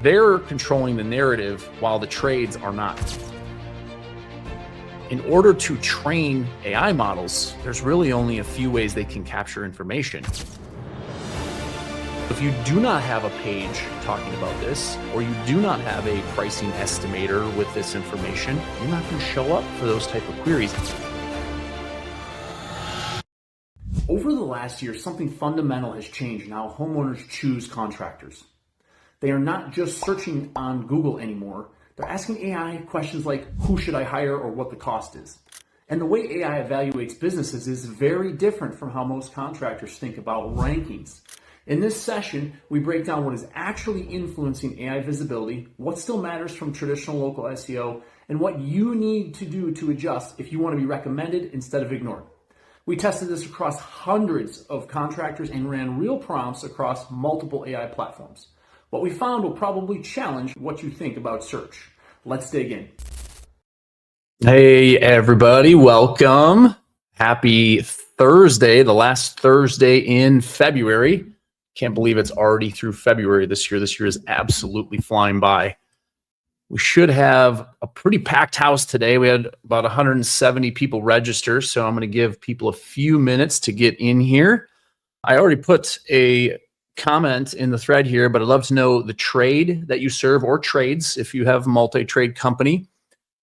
They're controlling the narrative while the trades are not. In order to train AI models, there's really only a few ways they can capture information. If you do not have a page talking about this, or you do not have a pricing estimator with this information, you're not going to show up for those type of queries. Over the last year, something fundamental has changed in how homeowners choose contractors. They are not just searching on Google anymore. They're asking AI questions like, who should I hire or what the cost is? And the way AI evaluates businesses is very different from how most contractors think about rankings. In this session, we break down what is actually influencing AI visibility, what still matters from traditional local SEO, and what you need to do to adjust if you want to be recommended instead of ignored. We tested this across hundreds of contractors and ran real prompts across multiple AI platforms. What we found will probably challenge what you think about search. Let's dig in. Hey, everybody. Welcome. Happy Thursday, the last Thursday in February. Can't believe it's already through February this year. This year is absolutely flying by. We should have a pretty packed house today. We had about 170 people register, so I'm going to give people a few minutes to get in here. I already put a comment in the thread here, but I'd love to know the trade that you serve or trades if you have a multi-trade company,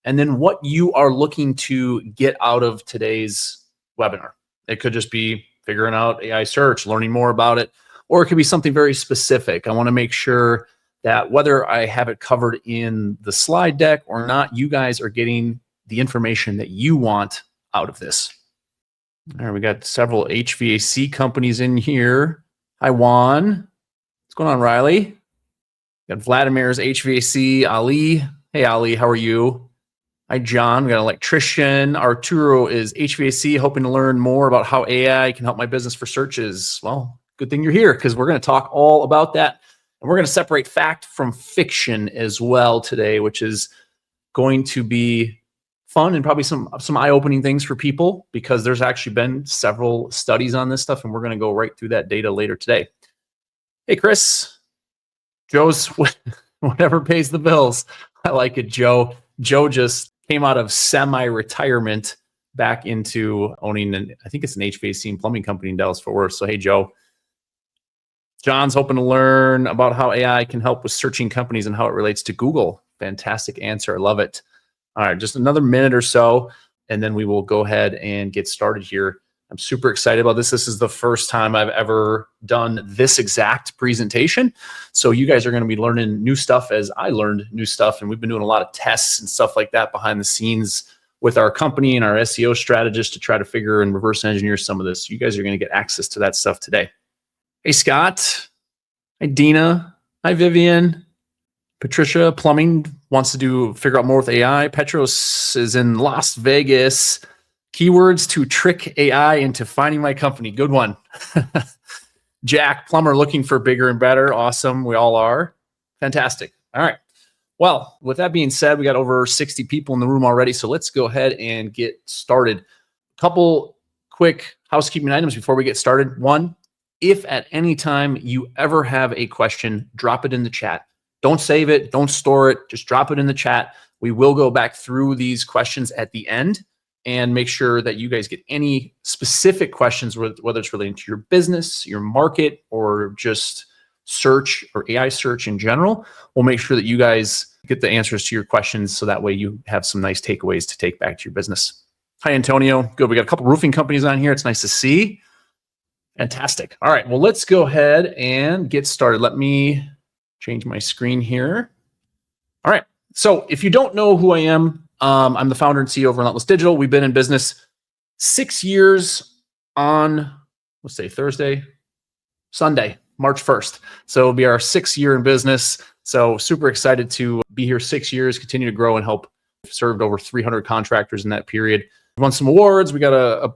and then what you are looking to get out of today's webinar. It could just be figuring out AI search, learning more about it, or it could be something very specific. I want to make sure that whether I have it covered in the slide deck or not, you guys are getting the information that you want out of this. All right, we got several HVAC companies in here. Hi, Juan. What's going on, Riley? Got Vladimir's HVAC, Ali. Hey, Ali, how are you? Hi, John. We got an electrician. Arturo is HVAC, hoping to learn more about how AI can help my business for searches. Well, good thing you're here because we're going to talk all about that. And we're going to separate fact from fiction as well today, which is going to be fun and probably some eye-opening things for people because there's actually been several studies on this stuff, and we're going to go right through that data later today. Hey, Chris. Joe's whatever pays the bills. I like it, Joe. Joe just came out of semi-retirement back into owning I think it's an HVAC and plumbing company in Dallas-Fort Worth. So, hey, Joe. John's hoping to learn about how AI can help with searching companies and how it relates to Google. Fantastic answer. I love it. All right, just another minute or so, and then we will go ahead and get started here. I'm super excited about this. This is the first time I've ever done this exact presentation. So you guys are going to be learning new stuff as I learned new stuff, and we've been doing a lot of tests and stuff like that behind the scenes with our company and our SEO strategists to try to figure and reverse engineer some of this. You guys are going to get access to that stuff today. Hey, Scott. Hi, Dina. Hi, Vivian. Patricia, plumbing, wants to figure out more with AI. Petros is in Las Vegas. Keywords to trick AI into finding my company. Good one. Jack, plumber, looking for bigger and better. Awesome. We all are. Fantastic. All right. Well, with that being said, we got over 60 people in the room already. So let's go ahead and get started. A couple quick housekeeping items before we get started. One, if at any time you ever have a question, drop it in the chat. Don't save it. Don't store it. Just drop it in the chat. We will go back through these questions at the end and make sure that you guys get any specific questions, whether it's relating to your business, your market, or just search or AI search in general. We'll make sure that you guys get the answers to your questions so that way you have some nice takeaways to take back to your business. Hi, Antonio. Good. We got a couple roofing companies on here. It's nice to see. Fantastic. All right. Well, let's go ahead and get started. Let me change my screen here. All right. So if you don't know who I am, I'm the founder and CEO of Relentless Digital. We've been in business 6 years on, let's say Sunday, March 1st. So it'll be our 6th year in business. So super excited to be here 6 years, continue to grow and help. Served over 300 contractors in that period. We won some awards. We got a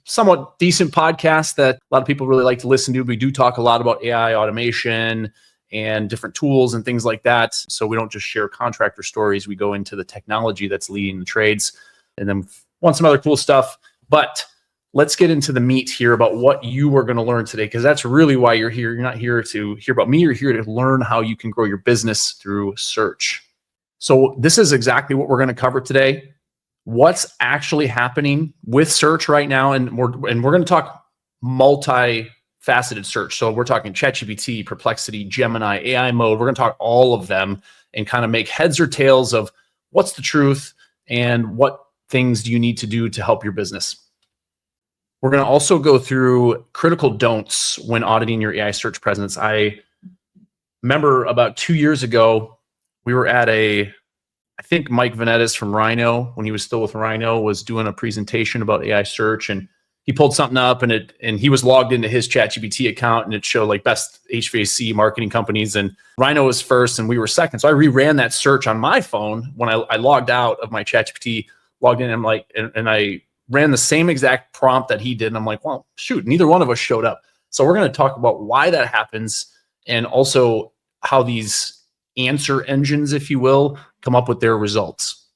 somewhat decent podcast that a lot of people really like to listen to. We do talk a lot about AI automation and different tools and things like that. So we don't just share contractor stories. We go into the technology that's leading the trades and then want some other cool stuff. But let's get into the meat here about what you are going to learn today, because that's really why you're here. You're not here to hear about me. You're here to learn how you can grow your business through search. So this is exactly what we're going to cover today. What's actually happening with search right now, and we're going to talk multi-faceted search. So we're talking ChatGPT, Perplexity, Gemini, AI mode. We're going to talk all of them and kind of make heads or tails of what's the truth and what things do you need to do to help your business. We're going to also go through critical don'ts when auditing your AI search presence. I remember about 2 years ago, we were at I think Mike Vanettis from Rhino, when he was still with Rhino, was doing a presentation about AI search, and he pulled something up, and he was logged into his ChatGPT account, and it showed like best HVAC marketing companies, and Rhino was first and we were second. So I reran that search on my phone when I logged out of my ChatGPT, logged in, and I ran the same exact prompt that he did, and I'm like, well, shoot, neither one of us showed up. So we're going to talk about why that happens, and also how these answer engines, if you will, come up with their results.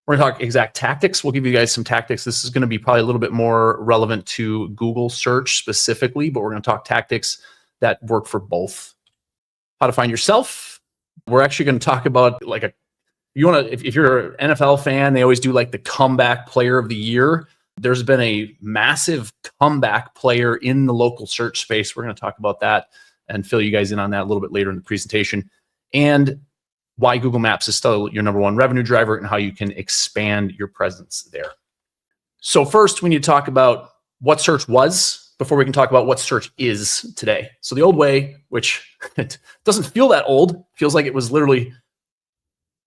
We're going to talk exact tactics. We'll give you guys some tactics. This is going to be probably a little bit more relevant to Google search specifically, but we're going to talk tactics that work for both. How to find yourself. We're actually going to talk about if you're an NFL fan, they always do like the comeback player of the year. There's been a massive comeback player in the local search space. We're going to talk about that and fill you guys in on that a little bit later in the presentation, and why Google Maps is still your number one revenue driver and how you can expand your presence there. So first, we need to talk about what search was before we can talk about what search is today. So the old way, which it doesn't feel that old, feels like it was literally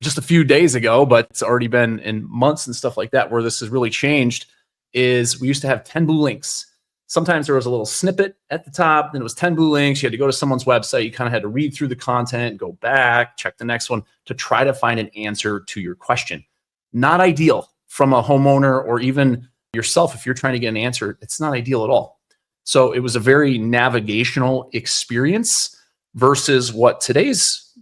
just a few days ago, but it's already been in months and stuff like that where this has really changed, is we used to have 10 blue links. Sometimes there was a little snippet at the top, then it was 10 blue links. You had to go to someone's website. You kind of had to read through the content, go back, check the next one to try to find an answer to your question. Not ideal from a homeowner or even yourself. If you're trying to get an answer, it's not ideal at all. So it was a very navigational experience versus what today's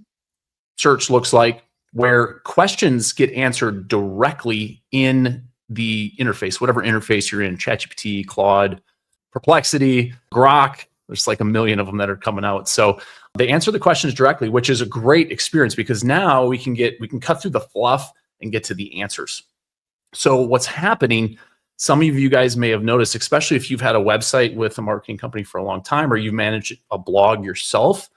search looks like, where questions get answered directly in the interface, whatever interface you're in, ChatGPT, Claude, Perplexity, Grok. There's like a million of them that are coming out. So they answer the questions directly, which is a great experience because now we can cut through the fluff and get to the answers. So what's happening, some of you guys may have noticed, especially if you've had a website with a marketing company for a long time or you've managed a blog yourself,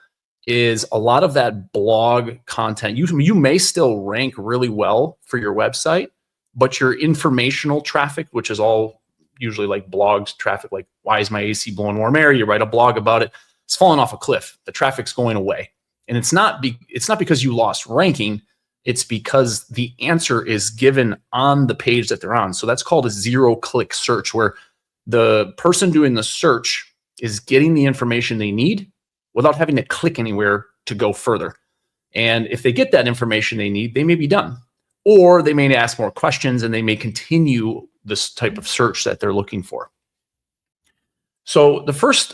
is a lot of that blog content, you may still rank really well for your website, but your informational traffic, which is all usually like blogs traffic, like why is my AC blowing warm air? You write a blog about it. It's falling off a cliff. The traffic's going away. And it's not because you lost ranking. It's because the answer is given on the page that they're on. So that's called a zero-click search, where the person doing the search is getting the information they need without having to click anywhere to go further. And if they get that information they need, they may be done. Or they may ask more questions and they may continue this type of search that they're looking for. So the first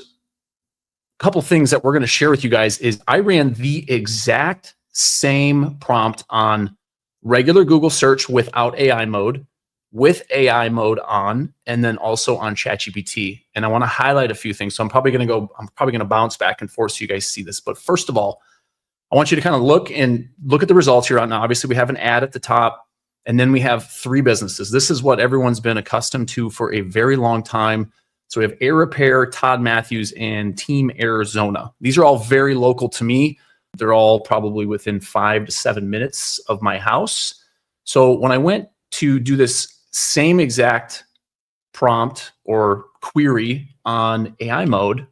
couple things that we're going to share with you guys is I ran the exact same prompt on regular Google search without AI mode, with AI mode on, and then also on ChatGPT. And I want to highlight a few things. So I'm probably going to bounce back and forth so you guys see this. But first of all, I want you to kind of look at the results here. Now, obviously, we have an ad at the top, and then we have three businesses. This is what everyone's been accustomed to for a very long time. So we have Air Repair, Todd Matthews, and Team Arizona. These are all very local to me. They're all probably within 5 to 7 minutes of my house. So when I went to do this same exact prompt or query on AI mode,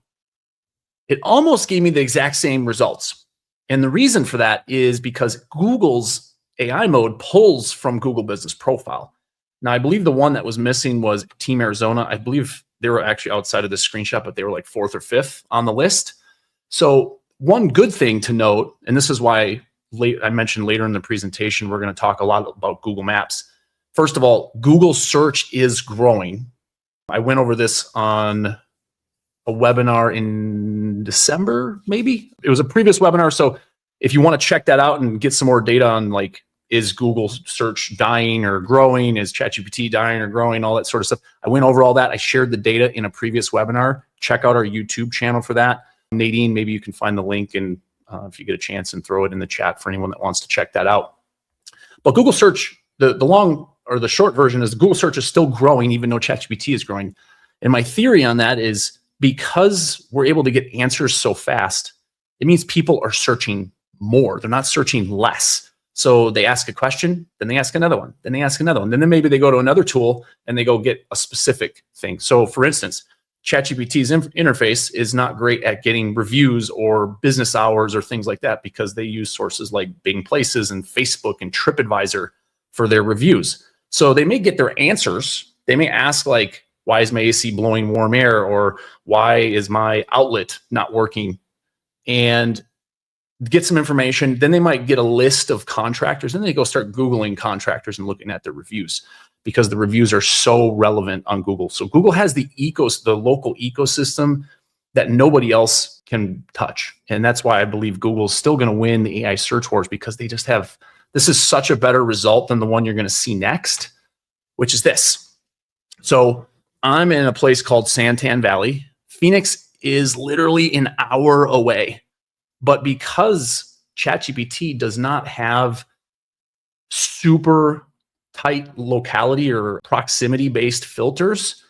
it almost gave me the exact same results. And the reason for that is because Google's AI mode pulls from Google Business Profile. Now, I believe the one that was missing was Team Arizona. I believe they were actually outside of this screenshot, but they were like 4th or 5th on the list. So one good thing to note, and this is why I mentioned later in the presentation, we're going to talk a lot about Google Maps. First of all, Google search is growing. I went over this on a webinar in December, maybe. It was a previous webinar. So if you want to check that out and get some more data on like is Google search dying or growing? Is ChatGPT dying or growing? All that sort of stuff. I went over all that. I shared the data in a previous webinar. Check out our YouTube channel for that. Nadine, maybe you can find the link and if you get a chance and throw it in the chat for anyone that wants to check that out. But Google search, the long or the short version is Google search is still growing even though ChatGPT is growing. And my theory on that is because we're able to get answers so fast, it means people are searching more. They're not searching less. So they ask a question, then they ask another one, then they ask another one. Then maybe they go to another tool and they go get a specific thing. So for instance, ChatGPT's interface is not great at getting reviews or business hours or things like that because they use sources like Bing Places and Facebook and TripAdvisor for their reviews. So they may get their answers. They may ask like, why is my AC blowing warm air? Or why is my outlet not working? And get some information. Then they might get a list of contractors. And then they go start Googling contractors and looking at their reviews because the reviews are so relevant on Google. So Google has the local ecosystem that nobody else can touch. And that's why I believe Google's still going to win the AI search wars because they just have, this is such a better result than the one you're going to see next, which is this. So I'm in a place called Santan Valley. Phoenix is literally an hour away. But because ChatGPT does not have super tight locality or proximity-based filters,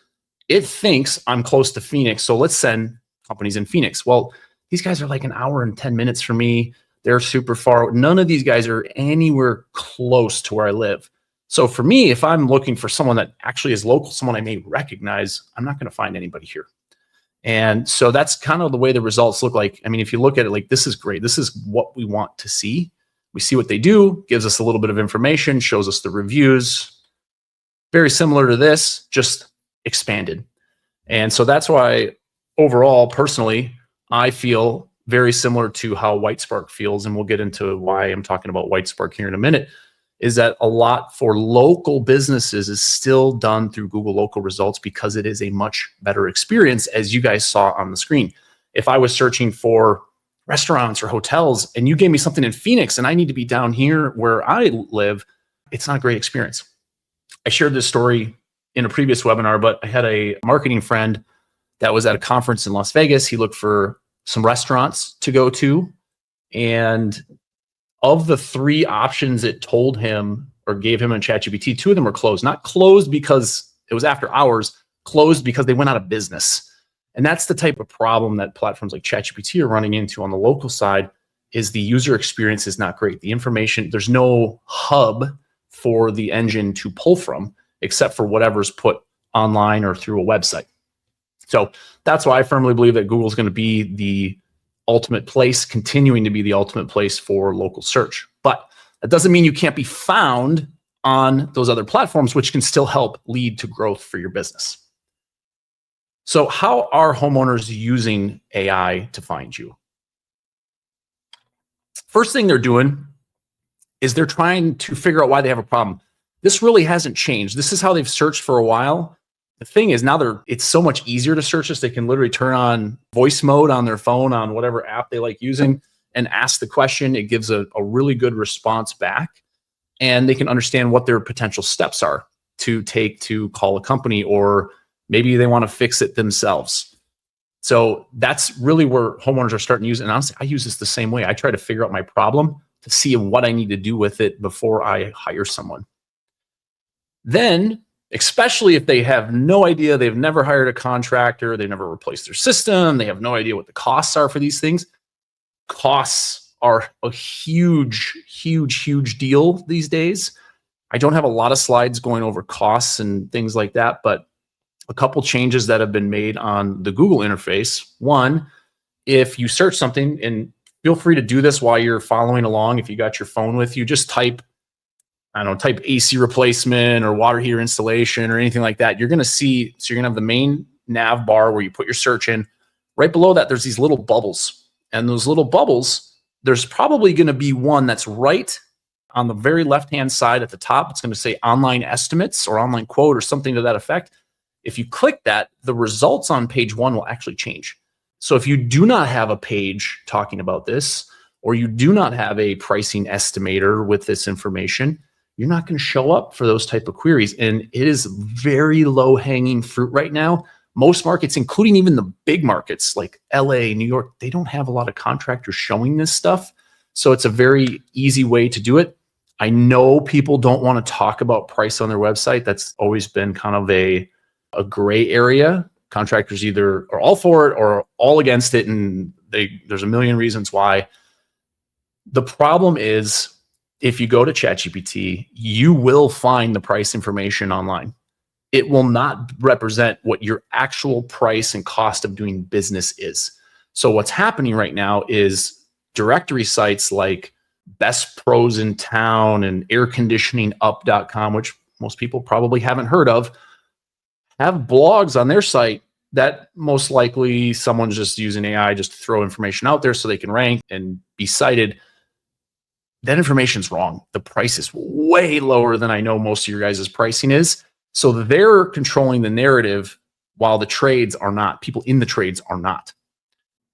it thinks I'm close to Phoenix. So let's send companies in Phoenix. Well, these guys are like an hour and 10 minutes from me. They're super far. None of these guys are anywhere close to where I live. So for me, if I'm looking for someone that actually is local, someone I may recognize, I'm not going to find anybody here. And so that's kind of the way the results look like. I mean, if you look at it like, this is great. This is what we want to see. We see what they do, gives us a little bit of information, shows us the reviews. Very similar to this, just expanded. And so that's why overall, personally, I feel very similar to how WhiteSpark feels. And we'll get into why I'm talking about WhiteSpark here in a minute, is that a lot for local businesses is still done through Google local results because it is a much better experience, as you guys saw on the screen. If I was searching for restaurants or hotels and you gave me something in Phoenix and I need to be down here where I live, it's not a great experience. I shared this story in a previous webinar, but I had a marketing friend that was at a conference in Las Vegas. He looked for some restaurants to go to, and of the 3 options it told him or gave him in ChatGPT, 2 of them were closed. Not closed because it was after hours, closed because they went out of business. And that's the type of problem that platforms like ChatGPT are running into on the local side, is the user experience is not great. The information, there's no hub for the engine to pull from except for whatever's put online or through a website. So that's why I firmly believe that Google's going to be the ultimate place, continuing to be the ultimate place for local search. But that doesn't mean you can't be found on those other platforms, which can still help lead to growth for your business. So how are homeowners using AI to find you? First thing they're doing is they're trying to figure out why they have a problem. This really hasn't changed. This is how they've searched for a while. The thing is now it's so much easier to search this. They can literally turn on voice mode on their phone on whatever app they like using and ask the question. It gives a really good response back, and they can understand what their potential steps are to take to call a company, or maybe they want to fix it themselves. So that's really where homeowners are starting to use it. And honestly, I use this the same way. I try to figure out my problem to see what I need to do with it before I hire someone. Then, especially if they have no idea, they've never hired a contractor, they never replaced their system, they have no idea what the costs are for these things. Costs are a huge, huge, huge deal these days. I don't have a lot of slides going over costs and things like that, but a couple changes that have been made on the Google interface. One, if you search something, and feel free to do this while you're following along, if you got your phone with you, just type AC replacement or water heater installation or anything like that. You're going to see, so you're going to have the main nav bar where you put your search in. Right below that, there's these little bubbles. And those little bubbles, there's probably going to be one that's right on the very left-hand side at the top. It's going to say online estimates or online quote or something to that effect. If you click that, the results on page 1 will actually change. So if you do not have a page talking about this, or you do not have a pricing estimator with this information, you're not going to show up for those type of queries. And it is very low hanging fruit right now. Most markets, including even the big markets like LA, New York, they don't have a lot of contractors showing this stuff. So it's a very easy way to do it. I know people don't want to talk about price on their website. That's always been kind of a gray area. Contractors either are all for it or all against it. And there's a million reasons why. The problem is, if you go to ChatGPT, you will find the price information online. It will not represent what your actual price and cost of doing business is. So what's happening right now is directory sites like Best Pros in Town and airconditioningup.com, which most people probably haven't heard of, have blogs on their site that most likely someone's just using AI just to throw information out there so they can rank and be cited. That information's wrong. The price is way lower than I know most of your guys' pricing is. So they're controlling the narrative while the trades are not. People in the trades are not.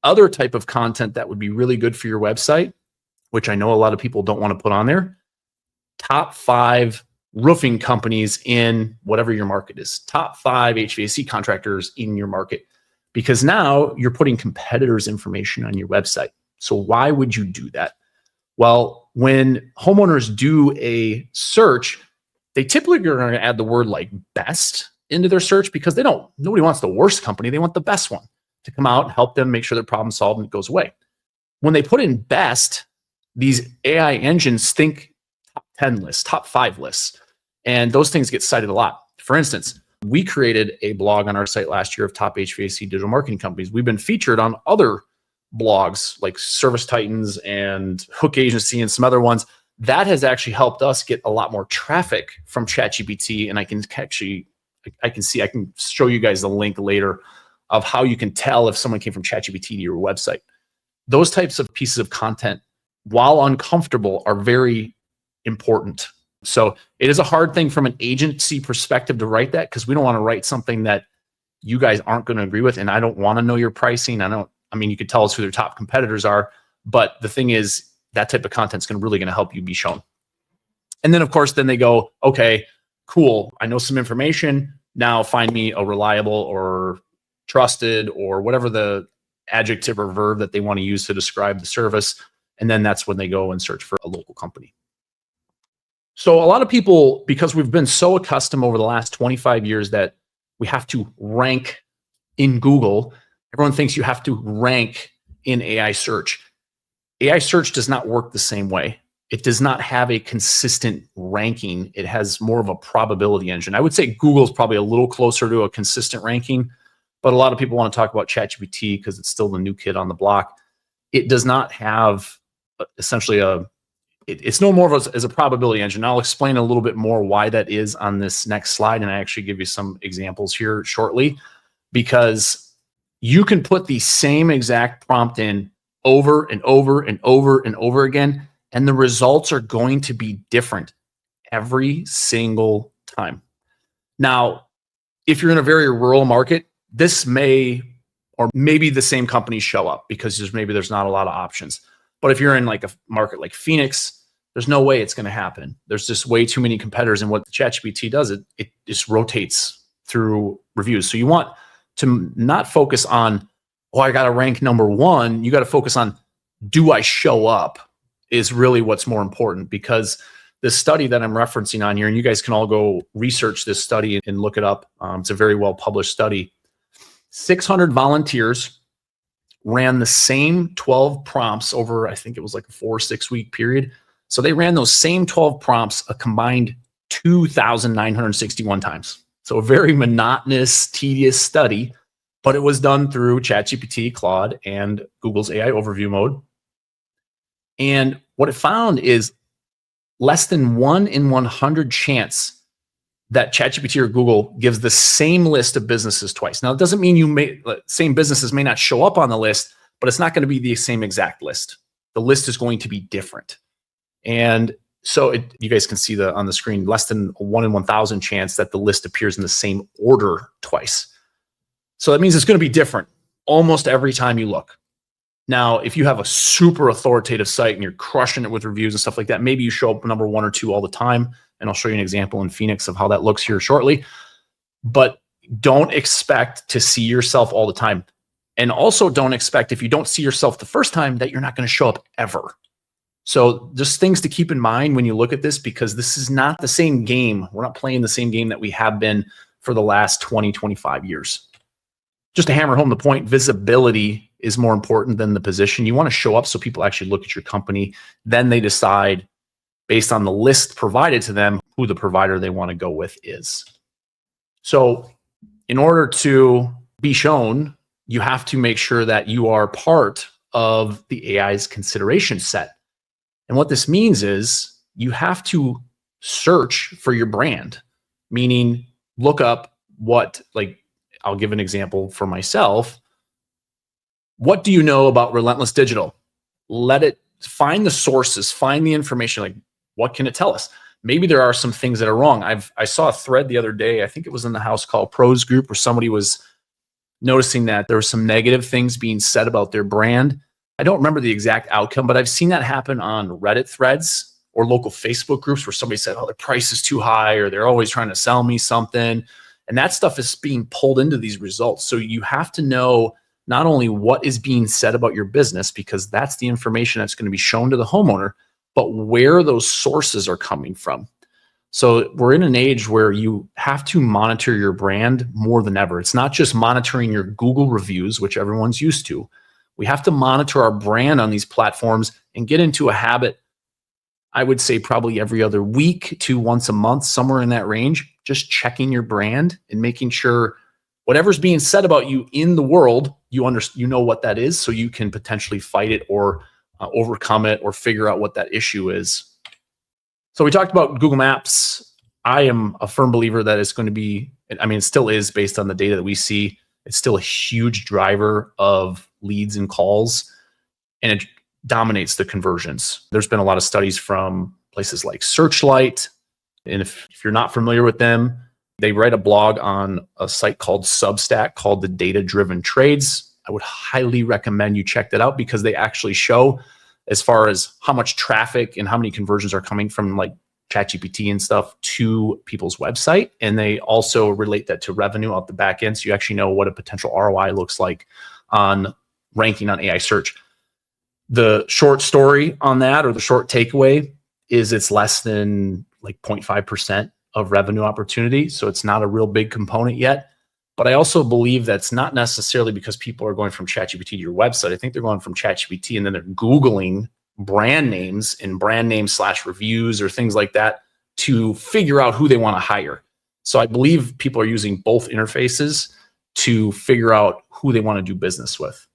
Other type of content that would be really good for your website, which I know a lot of people don't want to put on there, top 5 roofing companies in whatever your market is, top 5 HVAC contractors in your market, because now you're putting competitors' information on your website. So why would you do that? Well, when homeowners do a search, they typically are going to add the word like best into their search because nobody wants the worst company. They want the best one to come out and help them make sure their problem solved and it goes away. When they put in best, these AI engines think top 10 lists, top 5 lists, and those things get cited a lot. For instance, we created a blog on our site last year of top HVAC digital marketing companies. We've been featured on other blogs like Service Titans and Hook Agency and some other ones. That has actually helped us get a lot more traffic from ChatGPT. And I can show you guys the link later of how you can tell if someone came from ChatGPT to your website. Those types of pieces of content, while uncomfortable, are very important. So it is a hard thing from an agency perspective to write that, because we don't want to write something that you guys aren't going to agree with. And I don't want to know your pricing. You could tell us who their top competitors are, but the thing is, that type of content is really going to help you be shown. And then, of course, then they go, okay, cool. I know some information. Now find me a reliable or trusted or whatever the adjective or verb that they want to use to describe the service. And then that's when they go and search for a local company. So a lot of people, because we've been so accustomed over the last 25 years that we have to rank in Google, everyone thinks you have to rank in AI search. AI search does not work the same way. It does not have a consistent ranking. It has more of a probability engine. I would say Google's probably a little closer to a consistent ranking, but a lot of people want to talk about ChatGPT because it's still the new kid on the block. It does not have essentially it's no more of as a probability engine. I'll explain a little bit more why that is on this next slide, and I actually give you some examples here shortly, because you can put the same exact prompt in over and over and over and over again, and the results are going to be different every single time. Now, if you're in a very rural market, this may, or maybe the same companies show up because there's not a lot of options. But if you're in like a market like Phoenix, there's no way it's going to happen. There's just way too many competitors, and what the ChatGPT does, it just rotates through reviews. So you want to not focus on, oh, I got to rank number 1. You got to focus on, do I show up, is really what's more important. Because the study that I'm referencing on here, and you guys can all go research this study and look it up. It's a very well published study. 600 volunteers ran the same 12 prompts over, I think it was like a 4 or 6 week period. So they ran those same 12 prompts a combined 2,961 times. So a very monotonous, tedious study, but it was done through ChatGPT, Claude, and Google's AI overview mode. And what it found is less than 1 in 100 chance that ChatGPT or Google gives the same list of businesses twice. Now, it doesn't mean same businesses may not show up on the list, but it's not going to be the same exact list. The list is going to be different. And so you guys can see on the screen, less than 1 in 1,000 chance that the list appears in the same order twice. So that means it's going to be different almost every time you look. Now, if you have a super authoritative site and you're crushing it with reviews and stuff like that, maybe you show up number 1 or 2 all the time. And I'll show you an example in Phoenix of how that looks here shortly. But don't expect to see yourself all the time. And also don't expect, if you don't see yourself the first time, that you're not going to show up ever. So just things to keep in mind when you look at this, because this is not the same game. We're not playing the same game that we have been for the last 20, 25 years. Just to hammer home the point, visibility is more important than the position. You want to show up so people actually look at your company. Then they decide, based on the list provided to them, who the provider they want to go with is. So in order to be shown, you have to make sure that you are part of the AI's consideration set. And what this means is you have to search for your brand, meaning look up what, like, I'll give an example for myself. What do you know about Relentless Digital? Let it find the sources, find the information. Like, what can it tell us? Maybe there are some things that are wrong. I saw a thread the other day, I think it was in the House Call Pros group, where somebody was noticing that there were some negative things being said about their brand. I don't remember the exact outcome, but I've seen that happen on Reddit threads or local Facebook groups where somebody said, oh, the price is too high, or they're always trying to sell me something. And that stuff is being pulled into these results. So you have to know not only what is being said about your business, because that's the information that's going to be shown to the homeowner, but where those sources are coming from. So we're in an age where you have to monitor your brand more than ever. It's not just monitoring your Google reviews, which everyone's used to. We have to monitor our brand on these platforms and get into a habit, I would say probably every other week to once a month, somewhere in that range, just checking your brand and making sure whatever's being said about you in the world, you know what that is, so you can potentially fight it or overcome it or figure out what that issue is. So we talked about Google Maps. I am a firm believer that it's going to be, I mean, it still is based on the data that we see. It's still a huge driver of leads and calls, and it dominates the conversions. There's been a lot of studies from places like Searchlight. And if you're not familiar with them, they write a blog on a site called Substack called the Data Driven Trades. I would highly recommend you check that out, because they actually show as far as how much traffic and how many conversions are coming from like ChatGPT and stuff to people's website. And they also relate that to revenue out the back end. So you actually know what a potential ROI looks like on ranking on AI search. The short story on that, or the short takeaway, is it's less than like 0.5% of revenue opportunity. So it's not a real big component yet. But I also believe that's not necessarily because people are going from ChatGPT to your website. I think they're going from ChatGPT and then they're Googling brand names and brand names / reviews or things like that to figure out who they want to hire. So I believe people are using both interfaces to figure out who they want to do business with.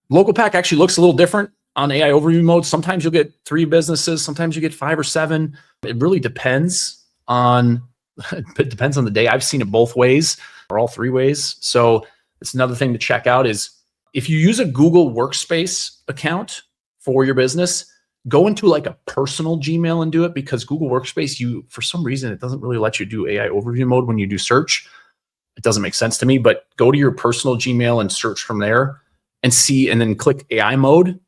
Local Pack actually looks a little different on AI overview mode. Sometimes you'll get 3 businesses, sometimes you get 5 or 7. It really depends on the day. I've seen it both ways, or all 3 ways. So it's another thing to check out is if you use a Google Workspace account for your business, go into like a personal Gmail and do it, because Google Workspace, for some reason, it doesn't really let you do AI overview mode when you do search. It doesn't make sense to me, but go to your personal Gmail and search from there and see, and then click AI mode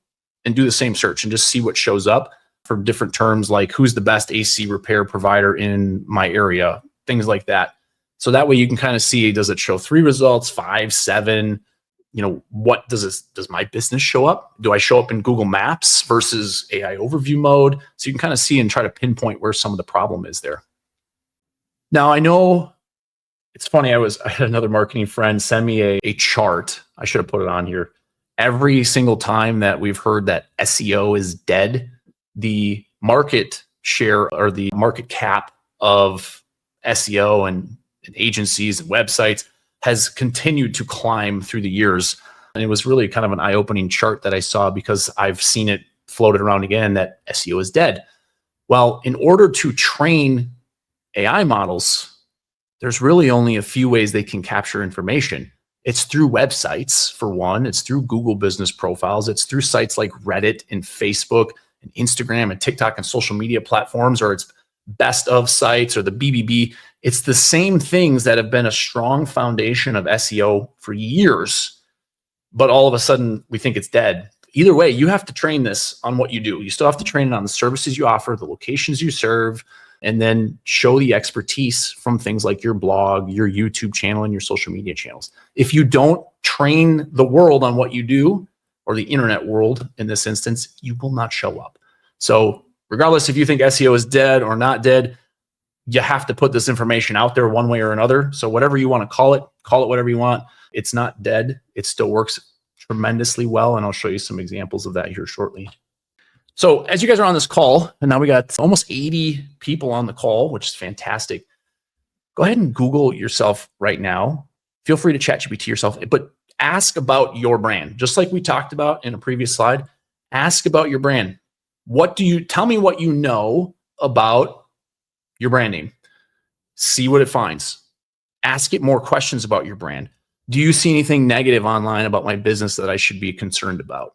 and do the same search and just see what shows up for different terms, like who's the best AC repair provider in my area, things like that. So that way you can kind of see, does it show 3 results, 5, 7? What does my business show up? Do I show up in Google Maps versus AI overview mode? So you can kind of see and try to pinpoint where some of the problem is there. Now, I know it's funny. I had another marketing friend send me a chart. I should have put it on here. Every single time that we've heard that SEO is dead, the market share or the market cap of SEO and agencies and websites has continued to climb through the years. And it was really kind of an eye-opening chart that I saw, because I've seen it floated around again that SEO is dead. Well, in order to train AI models, there's really only a few ways they can capture information. It's through websites, for one. It's through Google business profiles. It's through sites like Reddit and Facebook and Instagram and TikTok and social media platforms, or it's best of sites or the BBB. It's the same things that have been a strong foundation of SEO for years, but all of a sudden we think it's dead. Either way, you have to train this on what you do. You still have to train it on the services you offer, the locations you serve, and then show the expertise from things like your blog, your YouTube channel, and your social media channels. If you don't train the world on what you do, or the internet world in this instance, you will not show up. So regardless if you think SEO is dead or not dead, you have to put this information out there one way or another. So whatever you want to call it whatever you want. It's not dead. It still works tremendously well. And I'll show you some examples of that here shortly. So as you guys are on this call, and now we got almost 80 people on the call, which is fantastic. Go ahead and Google yourself right now. Feel free to ChatGPT yourself, but ask about your brand. Just like we talked about in a previous slide, ask about your brand. Tell me what you know about your brand name. See what it finds. Ask it more questions about your brand. Do you see anything negative online about my business that I should be concerned about?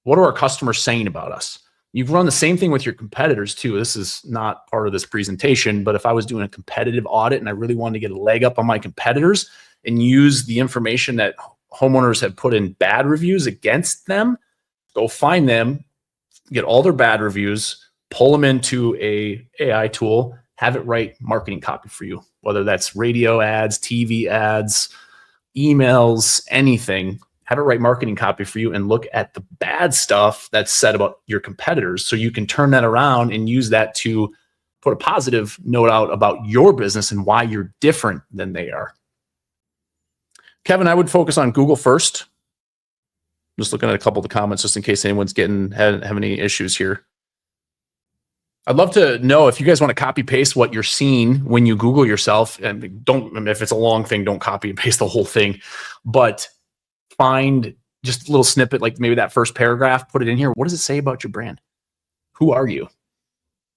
What are our customers saying about us? You've run the same thing with your competitors too. This is not part of this presentation, but if I was doing a competitive audit and I really wanted to get a leg up on my competitors and use the information that homeowners have put in bad reviews against them, go find them, get all their bad reviews, pull them into a AI tool, have it write marketing copy for you, whether that's radio ads, TV ads, emails, anything. Have it write marketing copy for you and look at the bad stuff that's said about your competitors so you can turn that around and use that to put a positive note out about your business and why you're different than they are. Kevin, I would focus on Google first. Just looking at a couple of the comments just in case anyone's have any issues here. I'd love to know if you guys want to copy paste what you're seeing when you Google yourself, and if it's a long thing, don't copy and paste the whole thing, but find just a little snippet, like maybe that first paragraph, put it in here. What does it say about your brand? Who are you?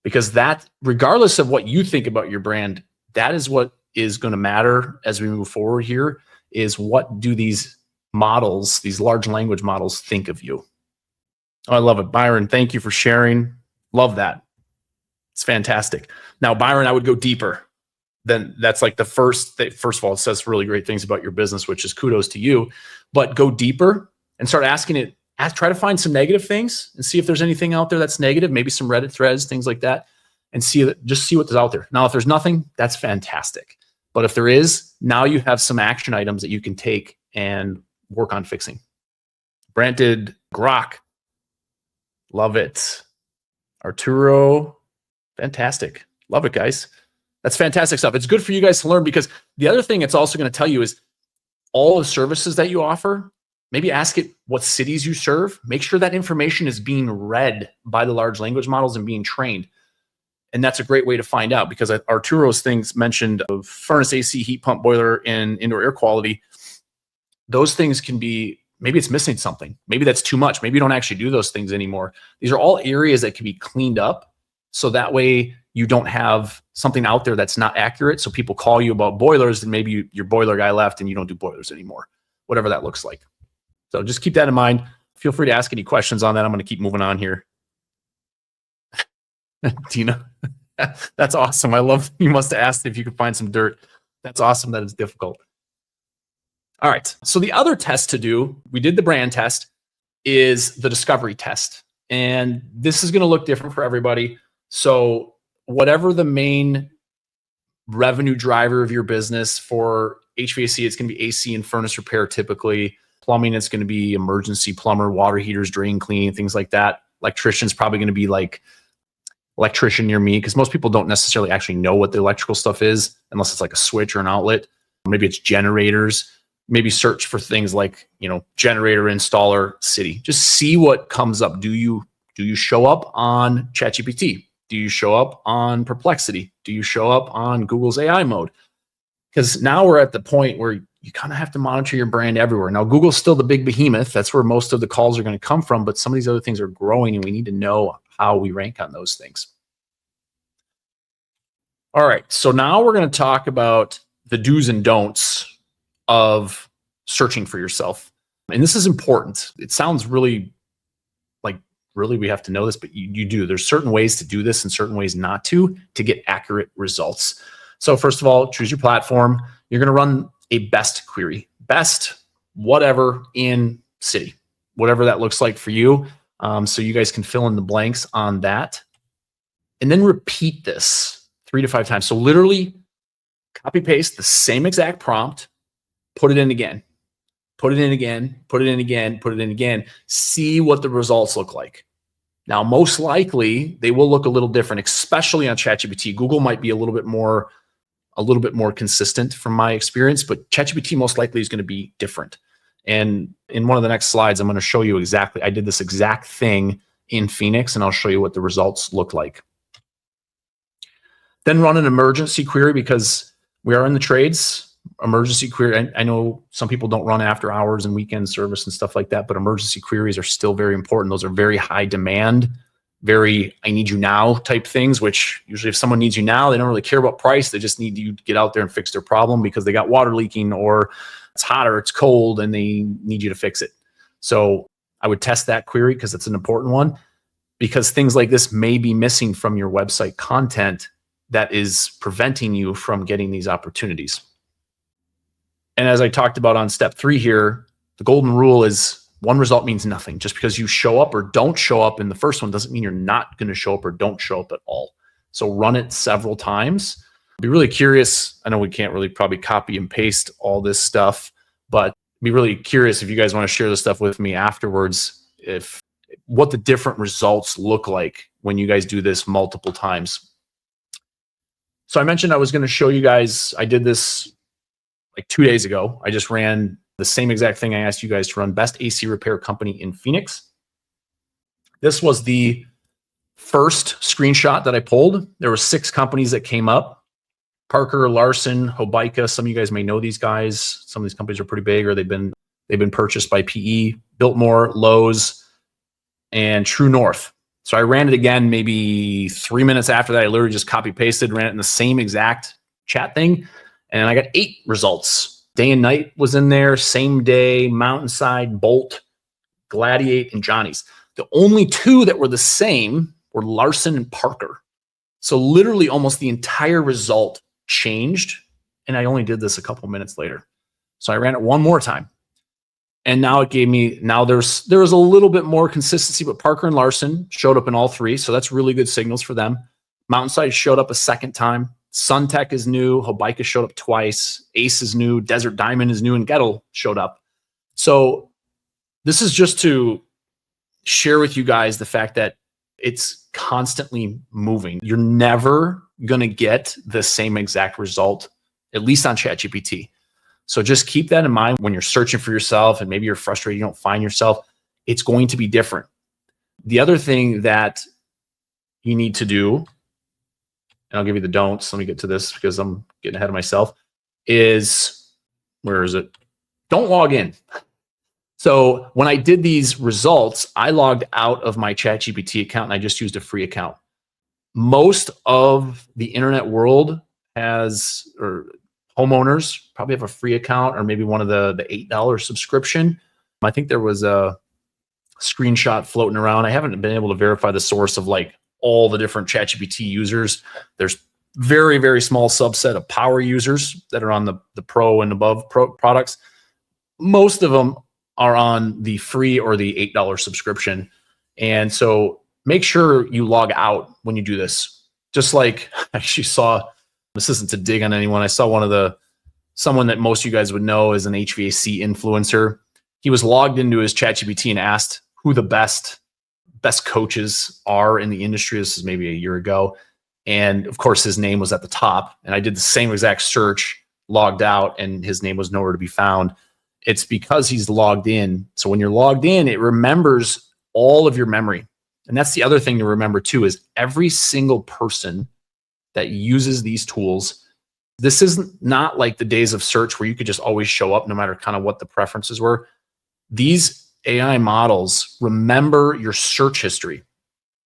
Because that, regardless of what you think about your brand, that is what is going to matter as we move forward here, is what do these models, these large language models, think of you? Oh, I love it. Byron, thank you for sharing. Love that. It's fantastic. Now, Byron, I would go deeper. Then that's like the first thing. First of all, it says really great things about your business, which is kudos to you, but go deeper and start asking it, try to find some negative things and see if there's anything out there that's negative, maybe some Reddit threads, things like that, and just see what's out there. Now, if there's nothing, that's fantastic. But if there is, now you have some action items that you can take and work on fixing. Branded Grok. Love it. Arturo. Fantastic. Love it, guys. That's fantastic stuff. It's good for you guys to learn, because the other thing it's also going to tell you is all the services that you offer, maybe ask it what cities you serve. Make sure that information is being read by the large language models and being trained. And that's a great way to find out, because Arturo's things mentioned of furnace, AC, heat pump, boiler, and indoor air quality. Those things can be, maybe it's missing something. Maybe that's too much. Maybe you don't actually do those things anymore. These are all areas that can be cleaned up. So that way you don't have something out there that's not accurate. So people call you about boilers and maybe your boiler guy left and you don't do boilers anymore, whatever that looks like. So just keep that in mind. Feel free to ask any questions on that. I'm going to keep moving on here. Tina, that's awesome. I love, you must have asked if you could find some dirt. That's awesome that it's difficult. All right. So the other test to do, we did the brand test, is the discovery test. And this is going to look different for everybody. So whatever the main revenue driver of your business, for HVAC, it's going to be AC and furnace repair typically. Plumbing, it's going to be emergency plumber, water heaters, drain cleaning, things like that. Electrician's probably going to be like electrician near me, because most people don't necessarily actually know what the electrical stuff is unless it's like a switch or an outlet. Maybe it's generators. Maybe search for things like, generator installer city. Just see what comes up. Do you show up on ChatGPT? Do you show up on Perplexity? Do you show up on Google's AI mode? Because now we're at the point where you kind of have to monitor your brand everywhere. Now, Google's still the big behemoth. That's where most of the calls are going to come from, but some of these other things are growing and we need to know how we rank on those things. All right, so now we're going to talk about the do's and don'ts of searching for yourself. And this is important. It sounds really we have to know this, but you do. There's certain ways to do this and certain ways not to get accurate results. So first of all, choose your platform. You're going to run a best query, best whatever in city. whatever that looks like for you. So you guys can fill in the blanks on that. And then repeat this 3 to 5 times. So literally copy paste the same exact prompt, put it in again, put it in again, put it in again, put it in again. See what the results look like. Now, most likely they will look a little different, especially on ChatGPT. Google might be a little bit more consistent from my experience, but ChatGPT most likely is going to be different. And in one of the next slides, I'm going to show you exactly, I did this exact thing in Phoenix, and I'll show you what the results look like. Then run an emergency query, because we are in the trades. Emergency query, I know some people don't run after hours and weekend service and stuff like that, but emergency queries are still very important. Those are very high demand, very I need you now type things, which usually if someone needs you now, they don't really care about price. They just need you to get out there and fix their problem because they got water leaking, or it's hot or it's cold and they need you to fix it. So I would test that query because it's an important one, because things like this may be missing from your website content that is preventing you from getting these opportunities. And as I talked about on step 3 here, the golden rule is one result means nothing. Just because you show up or don't show up in the first one doesn't mean you're not going to show up or don't show up at all. So run it several times. Be really curious. I know we can't really probably copy and paste all this stuff, but be really curious if you guys want to share this stuff with me afterwards, if what the different results look like when you guys do this multiple times. So I mentioned I was going to show you guys, I did this like 2 days ago. I just ran the same exact thing I asked you guys to run, best AC repair company in Phoenix. This was the first screenshot that I pulled. There were 6 companies that came up: Parker, Larson, Hobica. Some of you guys may know these guys. Some of these companies are pretty big, or they've been purchased by PE. Biltmore, Lowe's, and True North. So I ran it again maybe 3 minutes after that. I literally just copy pasted, ran it in the same exact chat thing, and I got 8 results. Day and Night was in there, Same Day, Mountainside, Bolt, Gladiate, and Johnny's. The only 2 that were the same were Larson and Parker. So literally almost the entire result changed, and I only did this a couple minutes later. So I ran it one more time, and now it gave me, now there was a little bit more consistency, but Parker and Larson showed up in all 3, so that's really good signals for them. Mountainside showed up a second time. SunTech is new. Hobica showed up twice. Ace is new. Desert Diamond is new, and Gettle showed up. So this is just to share with you guys the fact that it's constantly moving. You're never going to get the same exact result, at least on ChatGPT. So just keep that in mind when you're searching for yourself and maybe you're frustrated, you don't find yourself. It's going to be different. The other thing that you need to do, and I'll give you the don'ts, let me get to this because I'm getting ahead of myself, is, where is it? Don't log in. So when I did these results, I logged out of my ChatGPT account and I just used a free account. Most of the internet world has, or homeowners probably have a free account, or maybe one of the $8 subscription. I think there was a screenshot floating around. I haven't been able to verify the source of like all the different ChatGPT users. There's very, very small subset of power users that are on the Pro and above Pro products. Most of them are on the free or the $8 subscription. And so make sure you log out when you do this. Just like I actually saw, this isn't to dig on anyone, I saw someone that most of you guys would know is an HVAC influencer. He was logged into his ChatGPT and asked who the best coaches are in the industry. This is maybe a year ago. And of course, his name was at the top. And I did the same exact search, logged out, and his name was nowhere to be found. It's because he's logged in. So when you're logged in, it remembers all of your memory. And that's the other thing to remember too, is every single person that uses these tools, this is not like the days of search where you could just always show up no matter kind of what the preferences were. These AI models remember your search history.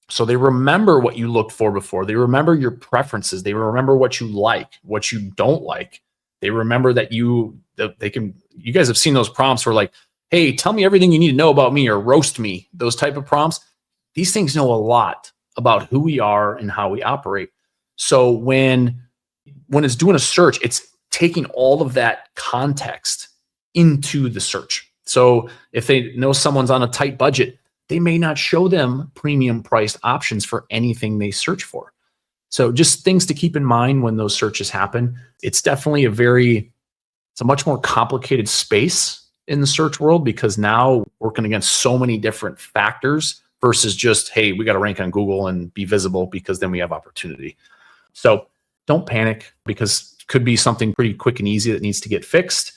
So they remember what you looked for before. They remember your preferences. They remember what you like, what you don't like. They remember that you guys have seen those prompts where like, hey, tell me everything you need to know about me, or roast me, those type of prompts. These things know a lot about who we are and how we operate. So when it's doing a search, it's taking all of that context into the search. So if they know someone's on a tight budget, they may not show them premium priced options for anything they search for. So just things to keep in mind when those searches happen. It's definitely it's a much more complicated space in the search world because now working against so many different factors versus just, hey, we got to rank on Google and be visible because then we have opportunity. So don't panic because it could be something pretty quick and easy that needs to get fixed.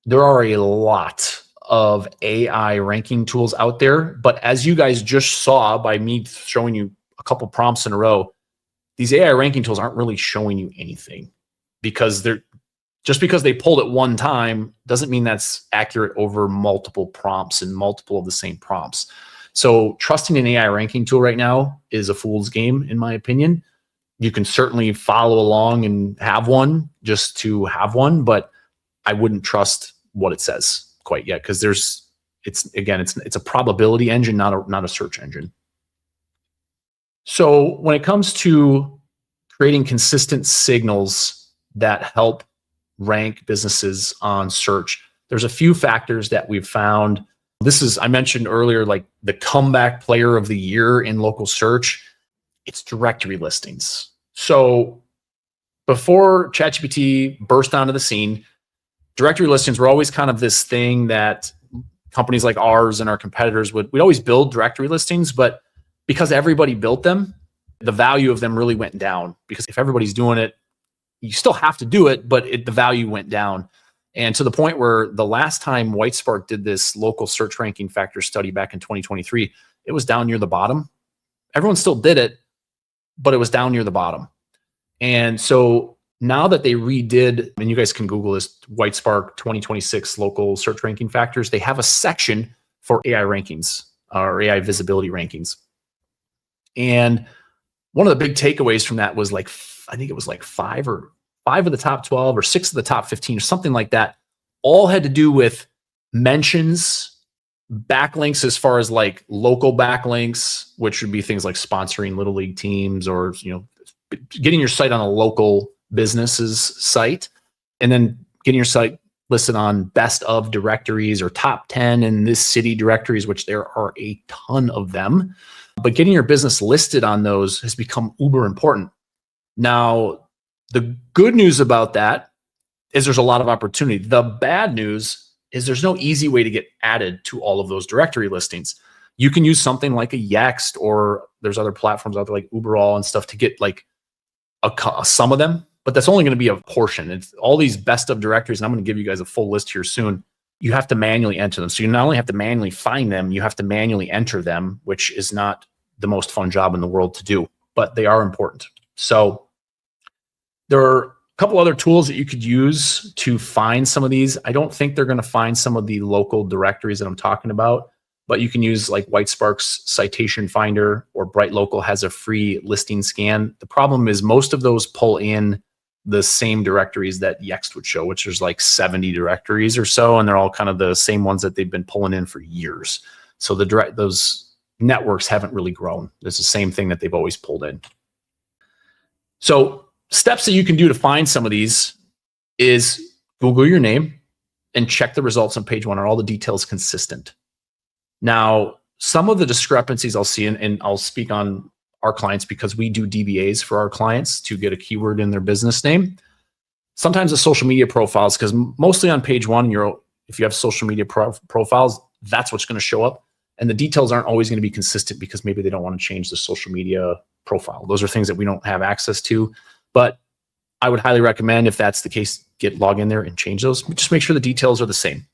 There are a lot of AI ranking tools out there, but as you guys just saw by me showing you a couple prompts in a row, these AI ranking tools aren't really showing you anything because just because they pulled it one time doesn't mean that's accurate over multiple prompts and multiple of the same prompts. So trusting an AI ranking tool right now is a fool's game, in my opinion. You can certainly follow along and have one just to have one, but I wouldn't trust what it says quite yet because it's a probability engine, not a search engine. So when it comes to creating consistent signals that help rank businesses on search, there's a few factors that we've found. I mentioned earlier, like the comeback player of the year in local search, it's directory listings. So before ChatGPT burst onto the scene, directory listings were always kind of this thing that companies like ours and our competitors we'd always build directory listings, but because everybody built them, the value of them really went down because if everybody's doing it, you still have to do it, but the value went down. And to the point where the last time Whitespark did this local search ranking factor study back in 2023, it was down near the bottom. Everyone still did it, but it was down near the bottom. And so now that they redid, and you guys can Google this, Whitespark 2026 local search ranking factors, they have a section for AI rankings or AI visibility rankings. And one of the big takeaways from that was I think it was five of the top 12 or 6 of the top 15 or something like that, all had to do with mentions, backlinks as far as like local backlinks, which would be things like sponsoring little league teams or, getting your site on a local business's site, and then getting your site listed on best of directories or top 10 in this city directories, which there are a ton of them. But getting your business listed on those has become uber important. Now, the good news about that is there's a lot of opportunity. The bad news is there's no easy way to get added to all of those directory listings. You can use something like a Yext, or there's other platforms out there like Uberall and stuff to get like some of them, but that's only going to be a portion. It's all these best of directories, and I'm going to give you guys a full list here soon. You have to manually enter them. So you not only have to manually find them, you have to manually enter them, which is not the most fun job in the world to do, but they are important. So there are a couple other tools that you could use to find some of these. I don't think they're going to find some of the local directories that I'm talking about, but you can use like Whitespark's Citation Finder, or Bright Local has a free listing scan. The problem is most of those pull in the same directories that Yext would show, which there's like 70 directories or so, and they're all kind of the same ones that they've been pulling in for years. So those networks haven't really grown. It's the same thing that they've always pulled in. So steps that you can do to find some of these is Google your name and check the results on page 1. Are all the details consistent? Now, some of the discrepancies I'll see, and I'll speak on our clients because we do DBAs for our clients to get a keyword in their business name. Sometimes the social media profiles, because mostly on page 1, if you have social media profiles, that's what's going to show up. And the details aren't always going to be consistent because maybe they don't want to change the social media profile. Those are things that we don't have access to. But I would highly recommend, if that's the case, log in there and change those. Just make sure the details are the same.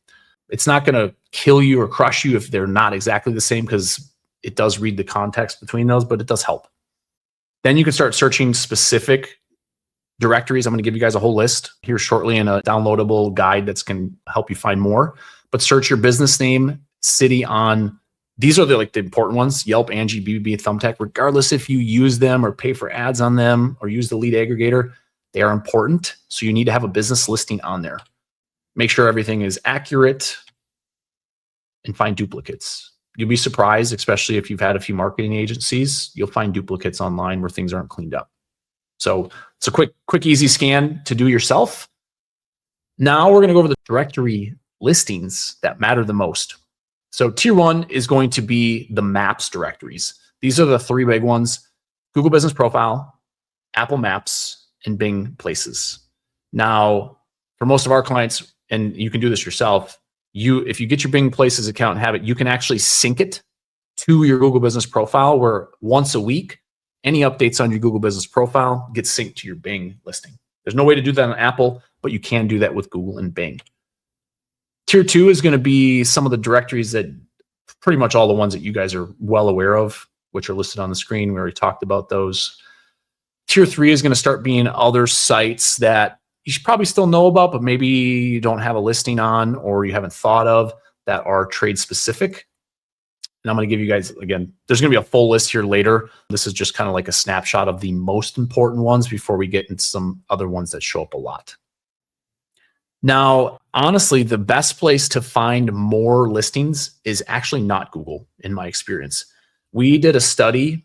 It's not going to kill you or crush you if they're not exactly the same, because it does read the context between those, but it does help. Then you can start searching specific directories. I'm going to give you guys a whole list here shortly in a downloadable guide that's going to help you find more. But search your business name, city on, these are the important ones: Yelp, Angie, BBB, Thumbtack. Regardless if you use them or pay for ads on them or use the lead aggregator, they are important. So you need to have a business listing on there. Make sure everything is accurate and find duplicates. You'll be surprised, especially if you've had a few marketing agencies, you'll find duplicates online where things aren't cleaned up. So it's a quick, easy scan to do yourself. Now we're going to go over the directory listings that matter the most. So tier one is going to be the maps directories. These are the three big ones: Google Business Profile, Apple Maps, and Bing Places. Now, for most of our clients, and you can do this yourself, if you get your Bing Places account and have it, you can actually sync it to your Google Business Profile, where once a week, any updates on your Google Business Profile get synced to your Bing listing. There's no way to do that on Apple, but you can do that with Google and Bing. Tier two is going to be some of the directories that pretty much all the ones that you guys are well aware of, which are listed on the screen. We already talked about those. Tier three is going to start being other sites that you should probably still know about, but maybe you don't have a listing on or you haven't thought of, that are trade specific. And I'm going to give you guys, again, there's going to be a full list here later. This is just kind of like a snapshot of the most important ones before we get into some other ones that show up a lot. Now, honestly, the best place to find more listings is actually not Google, in my experience. We did a study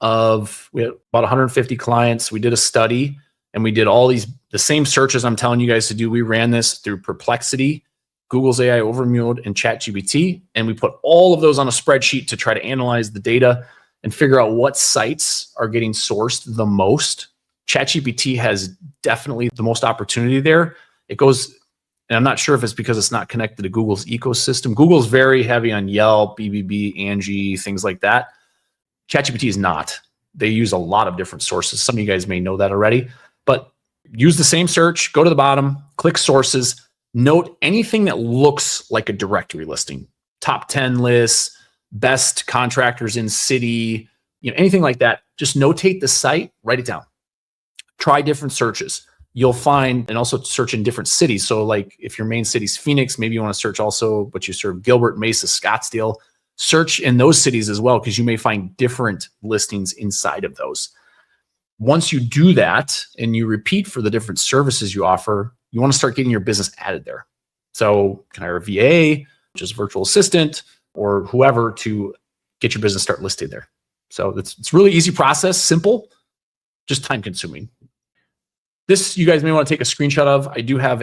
we had about 150 clients. We did a study and we did all the same searches I'm telling you guys to do. We ran this through Perplexity, Google's AI Overview, and ChatGPT. And we put all of those on a spreadsheet to try to analyze the data and figure out what sites are getting sourced the most. ChatGPT has definitely the most opportunity there. It goes, and I'm not sure if it's because it's not connected to Google's ecosystem. Google's very heavy on Yelp, BBB, Angie, things like that. ChatGPT is not. They use a lot of different sources. Some of you guys may know that already, but use the same search, go to the bottom, click sources, note anything that looks like a directory listing, top 10 lists, best contractors in city, anything like that. Just notate the site, write it down. Try different searches. You'll find, and also search in different cities. So like if your main city's Phoenix, maybe you want to search also, but you serve Gilbert, Mesa, Scottsdale, search in those cities as well, because you may find different listings inside of those. Once you do that and you repeat for the different services you offer, you want to start getting your business added there. So you can hire a VA, which is a virtual assistant, or whoever to get your business start listed there. So it's really easy process, simple, just time consuming. This you guys may want to take a screenshot of. I do have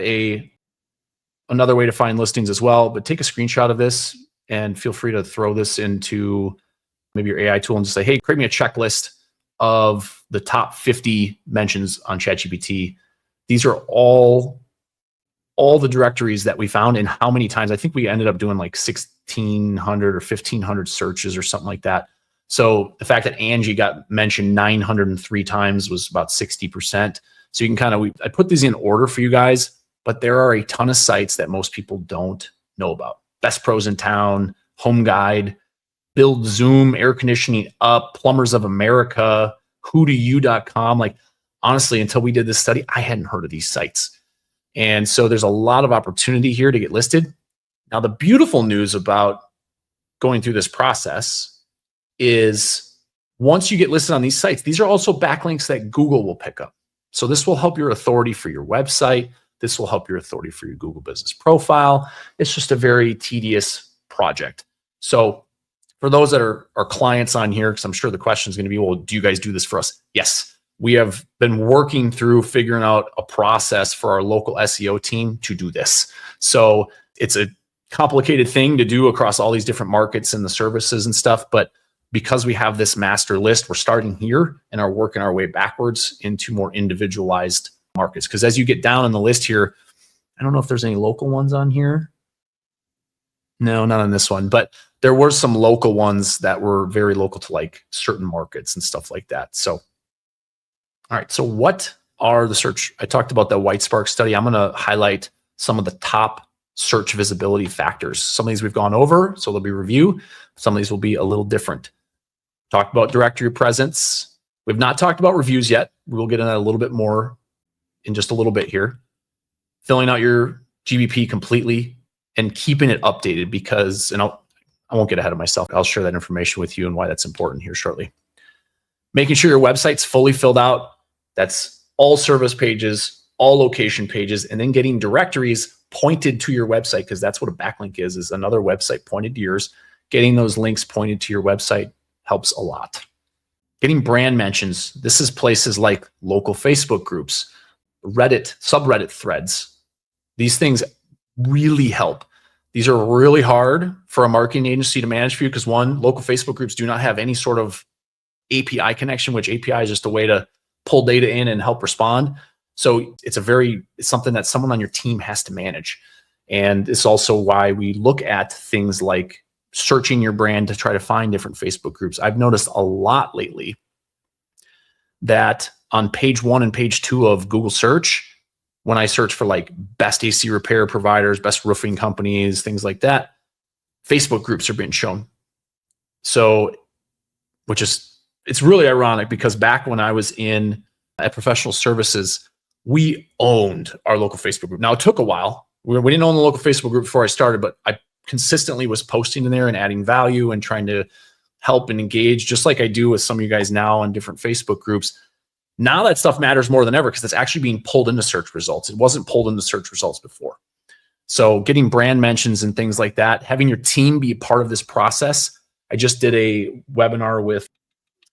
another way to find listings as well, but take a screenshot of this and feel free to throw this into maybe your AI tool and just say, hey, create me a checklist of the top 50 mentions on ChatGPT. These are all the directories that we found, and how many times. I think we ended up doing like 1,600 or 1,500 searches or something like that. So the fact that Angie got mentioned 903 times was about 60%. So you can I put these in order for you guys, but there are a ton of sites that most people don't know about. Best Pros in Town, Home Guide, Build Zoom, Air Conditioning Up, Plumbers of America, whodou.com. Like, honestly, until we did this study, I hadn't heard of these sites. And so there's a lot of opportunity here to get listed. Now, the beautiful news about going through this process is once you get listed on these sites, these are also backlinks that Google will pick up. So this will help your authority for your website. This will help your authority for your Google Business Profile. It's just a very tedious project. So for those that are clients on here, because I'm sure the question is going to be, well, do you guys do this for us? Yes. We have been working through figuring out a process for our local SEO team to do this. So it's a complicated thing to do across all these different markets and the services and stuff. But because we have this master list, we're starting here and are working our way backwards into more individualized markets. Because as you get down on the list here, I don't know if there's any local ones on here. No, not on this one, but there were some local ones that were very local to like certain markets and stuff like that. So, all right. So what are the search? I talked about the White Spark study. I'm going to highlight some of the top search visibility factors. Some of these we've gone over, so there'll be review. Some of these will be a little different. Talked about directory presence. We've not talked about reviews yet. We'll get into that a little bit more in just a little bit here. Filling out your GBP completely and keeping it updated because, and I won't get ahead of myself. I'll share that information with you and why that's important here shortly. Making sure your website's fully filled out. That's all service pages, all location pages, and then getting directories pointed to your website, because that's what a backlink is another website pointed to yours. Getting those links pointed to your website helps a lot. Getting brand mentions. This is places like local Facebook groups, Reddit, subreddit threads. These things really help. These are really hard for a marketing agency to manage for you because one, local Facebook groups do not have any sort of API connection, which API is just a way to pull data in and help respond. So it's something that someone on your team has to manage. And it's also why we look at things like searching your brand to try to find different Facebook groups. I've noticed a lot lately that on page 1 and page 2 of Google search, when I search for like best AC repair providers, best roofing companies, things like that, Facebook groups are being shown. So, it's really ironic because back when I was at professional services, we owned our local Facebook group. Now it took a while. We didn't own the local Facebook group before I started, but I consistently was posting in there and adding value and trying to help and engage, just like I do with some of you guys now on different Facebook groups. Now that stuff matters more than ever because it's actually being pulled into search results. It wasn't pulled into search results before. So getting brand mentions and things like that, having your team be a part of this process. I just did a webinar with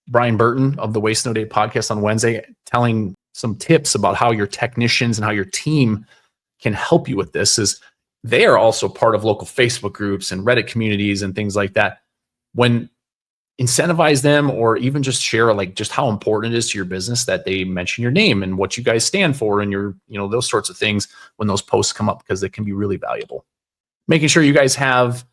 Brian Burton of the Waste No Day podcast on Wednesday, telling some tips about how your technicians and how your team can help you with this. Is they are also part of local Facebook groups and Reddit communities and things like that. When incentivize them or even just share like just how important it is to your business that they mention your name and what you guys stand for and your, those sorts of things when those posts come up, because they can be really valuable. Making sure you guys have,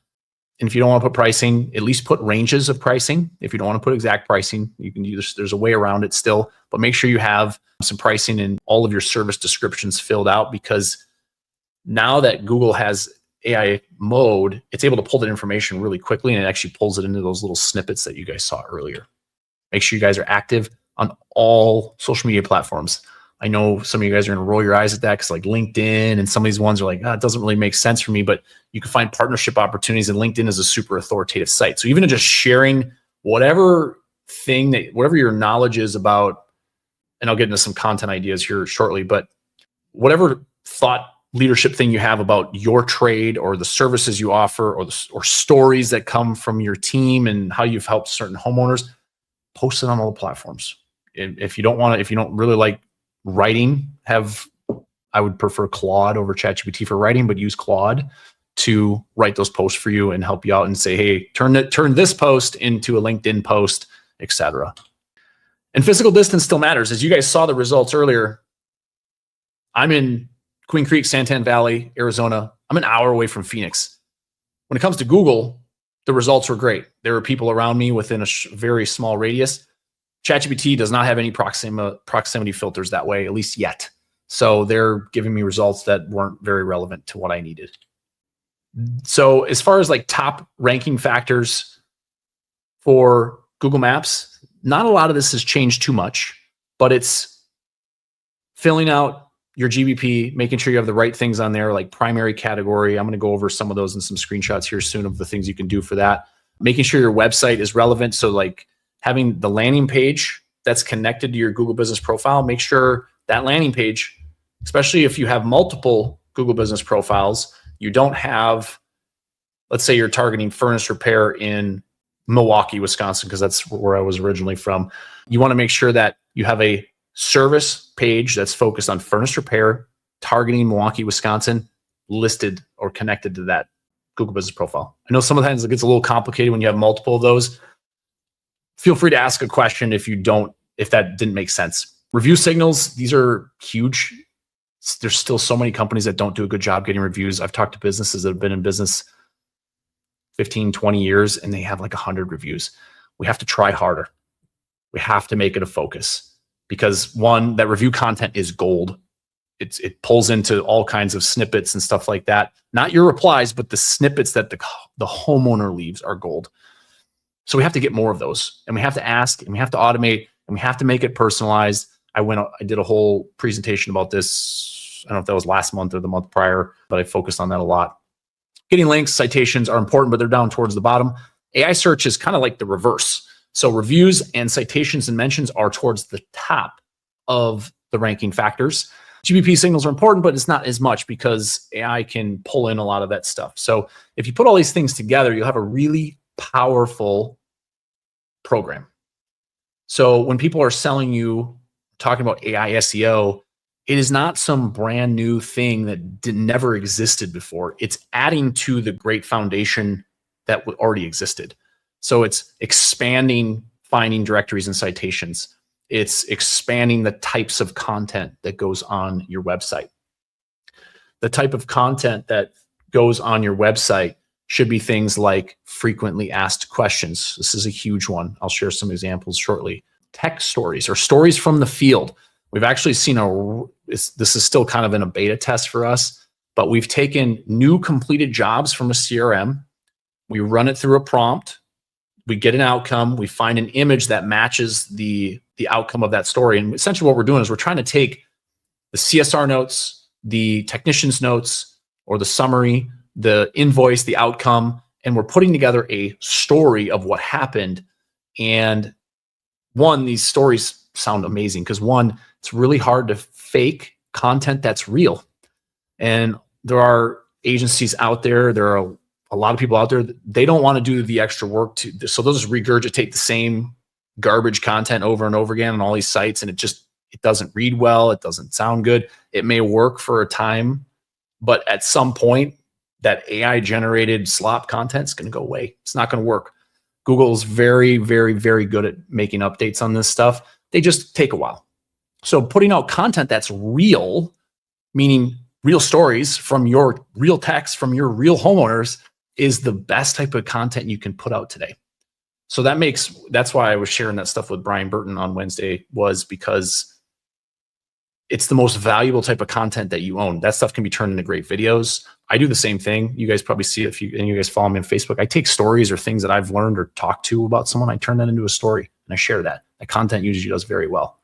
and if you don't want to put pricing, at least put ranges of pricing. If you don't want to put exact pricing, you can use, there's a way around it still, but make sure you have some pricing and all of your service descriptions filled out, because now that Google has AI mode, it's able to pull that information really quickly, and it actually pulls it into those little snippets that you guys saw earlier. Make sure you guys are active on all social media platforms. I know some of you guys are going to roll your eyes at that because like LinkedIn and some of these ones are like, it doesn't really make sense for me, but you can find partnership opportunities, and LinkedIn is a super authoritative site. So even just sharing whatever your knowledge is about, and I'll get into some content ideas here shortly, but whatever thought leadership thing you have about your trade or the services you offer or stories that come from your team and how you've helped certain homeowners, post it on all the platforms. If you don't really like writing, I would prefer Claude over ChatGPT for writing, but use Claude to write those posts for you and help you out and say, hey, turn this post into a LinkedIn post, etc. And physical distance still matters. As you guys saw the results earlier, I'm in Queen Creek, Santan Valley, Arizona. I'm an hour away from Phoenix. When it comes to Google, the results were great. There were people around me within a very small radius. ChatGPT does not have any proximity filters that way, at least yet. So they're giving me results that weren't very relevant to what I needed. So as far as like top ranking factors for Google Maps, not a lot of this has changed too much, but it's filling out your GBP, making sure you have the right things on there, like primary category. I'm going to go over some of those in some screenshots here soon of the things you can do for that. Making sure your website is relevant. So like having the landing page that's connected to your Google Business Profile, make sure that landing page, especially if you have multiple Google Business Profiles, you don't have, let's say you're targeting furnace repair in Milwaukee, Wisconsin, because that's where I was originally from. You want to make sure that you have a service page that's focused on furnace repair, targeting Milwaukee, Wisconsin, listed or connected to that Google Business Profile. I know sometimes it gets a little complicated when you have multiple of those. Feel free to ask a question if that didn't make sense. Review signals, these are huge. There's still so many companies that don't do a good job getting reviews. I've talked to businesses that have been in business 15, 20 years, and they have like 100 reviews. We have to try harder. We have to make it a focus. Because one, that review content is gold. It pulls into all kinds of snippets and stuff like that. Not your replies, but the snippets that the homeowner leaves are gold. So we have to get more of those, and we have to ask, and we have to automate, and we have to make it personalized. I did a whole presentation about this. I don't know if that was last month or the month prior, but I focused on that a lot. Getting links, citations are important, but they're down towards the bottom. AI search is kind of like the reverse. So reviews and citations and mentions are towards the top of the ranking factors. GBP signals are important, but it's not as much because AI can pull in a lot of that stuff. So if you put all these things together, you'll have a really powerful program. So when people are selling you, talking about AI SEO, It is not some brand new thing that never existed before. It's adding to the great foundation that already existed. So it's expanding finding directories and citations. It's expanding the types of content that goes on your website. The type of content that goes on your website should be things like frequently asked questions. This is a huge one. I'll share some examples shortly. Tech stories or stories from the field. We've actually seen this is still kind of in a beta test for us, but we've taken new completed jobs from a CRM. We run it through a prompt. We get an outcome. We find an image that matches the outcome of that story. And essentially what we're doing is we're trying to take the CSR notes, the technician's notes, or the summary, the invoice, the outcome, and we're putting together a story of what happened. And one, these stories sound amazing because one, it's really hard to fake content that's real. And there are agencies out there, there are a lot of people out there, they don't want to do the extra work so they'll just regurgitate the same garbage content over and over again on all these sites. And it doesn't read well. It doesn't sound good. It may work for a time, but at some point that AI generated slop content is going to go away. It's not going to work. Google is very, very, very good at making updates on this stuff. They just take a while. So putting out content that's real, meaning real stories from your real text, from your real homeowners, is the best type of content you can put out today. So that's why I was sharing that stuff with Brian Burton on Wednesday, was because it's the most valuable type of content that you own. That stuff can be turned into great videos. I do the same thing. You guys probably see it and you guys follow me on Facebook. I take stories or things that I've learned or talked to about someone. I turn that into a story and I share that. That content usually does very well.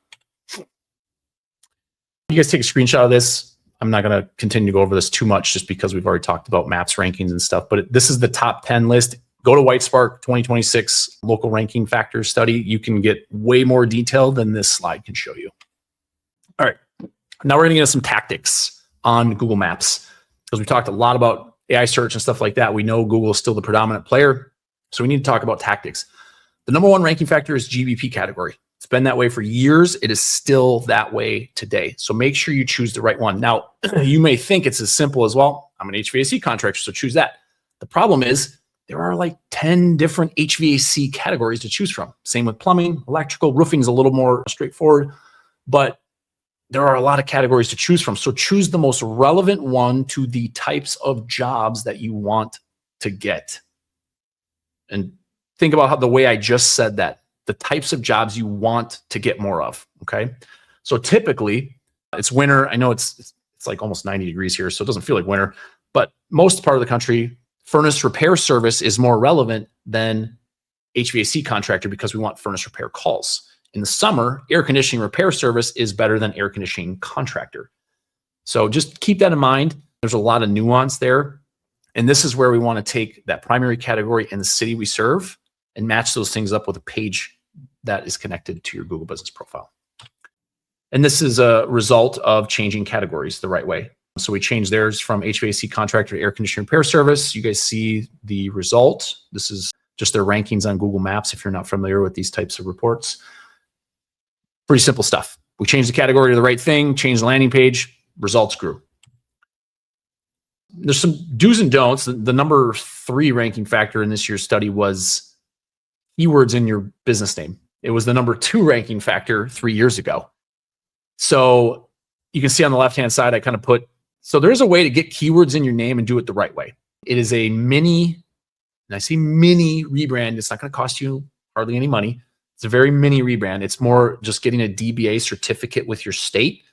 You guys take a screenshot of this. I'm not going to continue to go over this too much just because we've already talked about maps rankings and stuff, but this is the top 10 list. Go to Whitespark 2026 local ranking factors study. You can get way more detail than this slide can show you. All right. Now we're going to get into some tactics on Google Maps because we talked a lot about AI search and stuff like that. We know Google is still the predominant player, so we need to talk about tactics. The number one ranking factor is GBP category. It's been that way for years. It is still that way today. So make sure you choose the right one. Now, you may think it's as simple as, well, I'm an HVAC contractor, so choose that. The problem is there are like 10 different HVAC categories to choose from. Same with plumbing, electrical, roofing is a little more straightforward, but there are a lot of categories to choose from. So choose the most relevant one to the types of jobs that you want to get. And think about how the way I just said that, the types of jobs you want to get more of, okay? So typically, it's winter. I know it's like almost 90 degrees here, so it doesn't feel like winter, but most part of the country, furnace repair service is more relevant than HVAC contractor because we want furnace repair calls. In the summer, air conditioning repair service is better than air conditioning contractor. So just keep that in mind. There's a lot of nuance there. And this is where we want to take that primary category and the city we serve and match those things up with a page that is connected to your Google Business Profile. And this is a result of changing categories the right way. So we changed theirs from HVAC contractor to air conditioning repair service. You guys see the result. This is just their rankings on Google Maps if you're not familiar with these types of reports. Pretty simple stuff. We changed the category to the right thing, changed the landing page, results grew. There's some do's and don'ts. The number 3 ranking factor in this year's study was keywords in your business name. It was the number 2 ranking factor 3 years ago. So you can see on the left-hand side, I kind of put, so there's a way to get keywords in your name and do it the right way. It is a mini, and I say mini rebrand. It's not going to cost you hardly any money. It's a very mini rebrand. It's more just getting a DBA certificate with your state.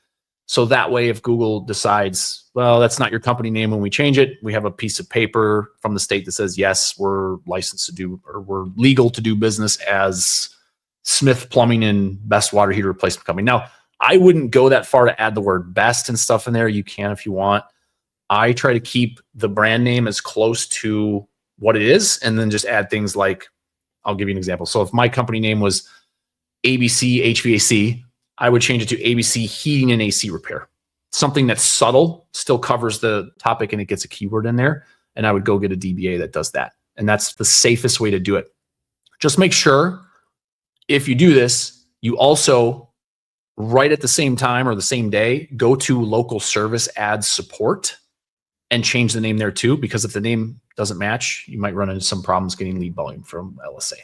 So that way, if Google decides, well, that's not your company name when we change it, we have a piece of paper from the state that says, yes, we're licensed to do, or we're legal to do business as Smith Plumbing and Best Water Heater Replacement Company. Now, I wouldn't go that far to add the word best and stuff in there. You can if you want. I try to keep the brand name as close to what it is and then just add things like, I'll give you an example. So if my company name was ABC HVAC, I would change it to ABC Heating and AC Repair. Something that's subtle, still covers the topic and it gets a keyword in there. And I would go get a DBA that does that. And that's the safest way to do it. Just make sure if you do this, you also right at the same time or the same day, go to local service ads support and change the name there too, because if the name doesn't match, you might run into some problems getting lead volume from LSA.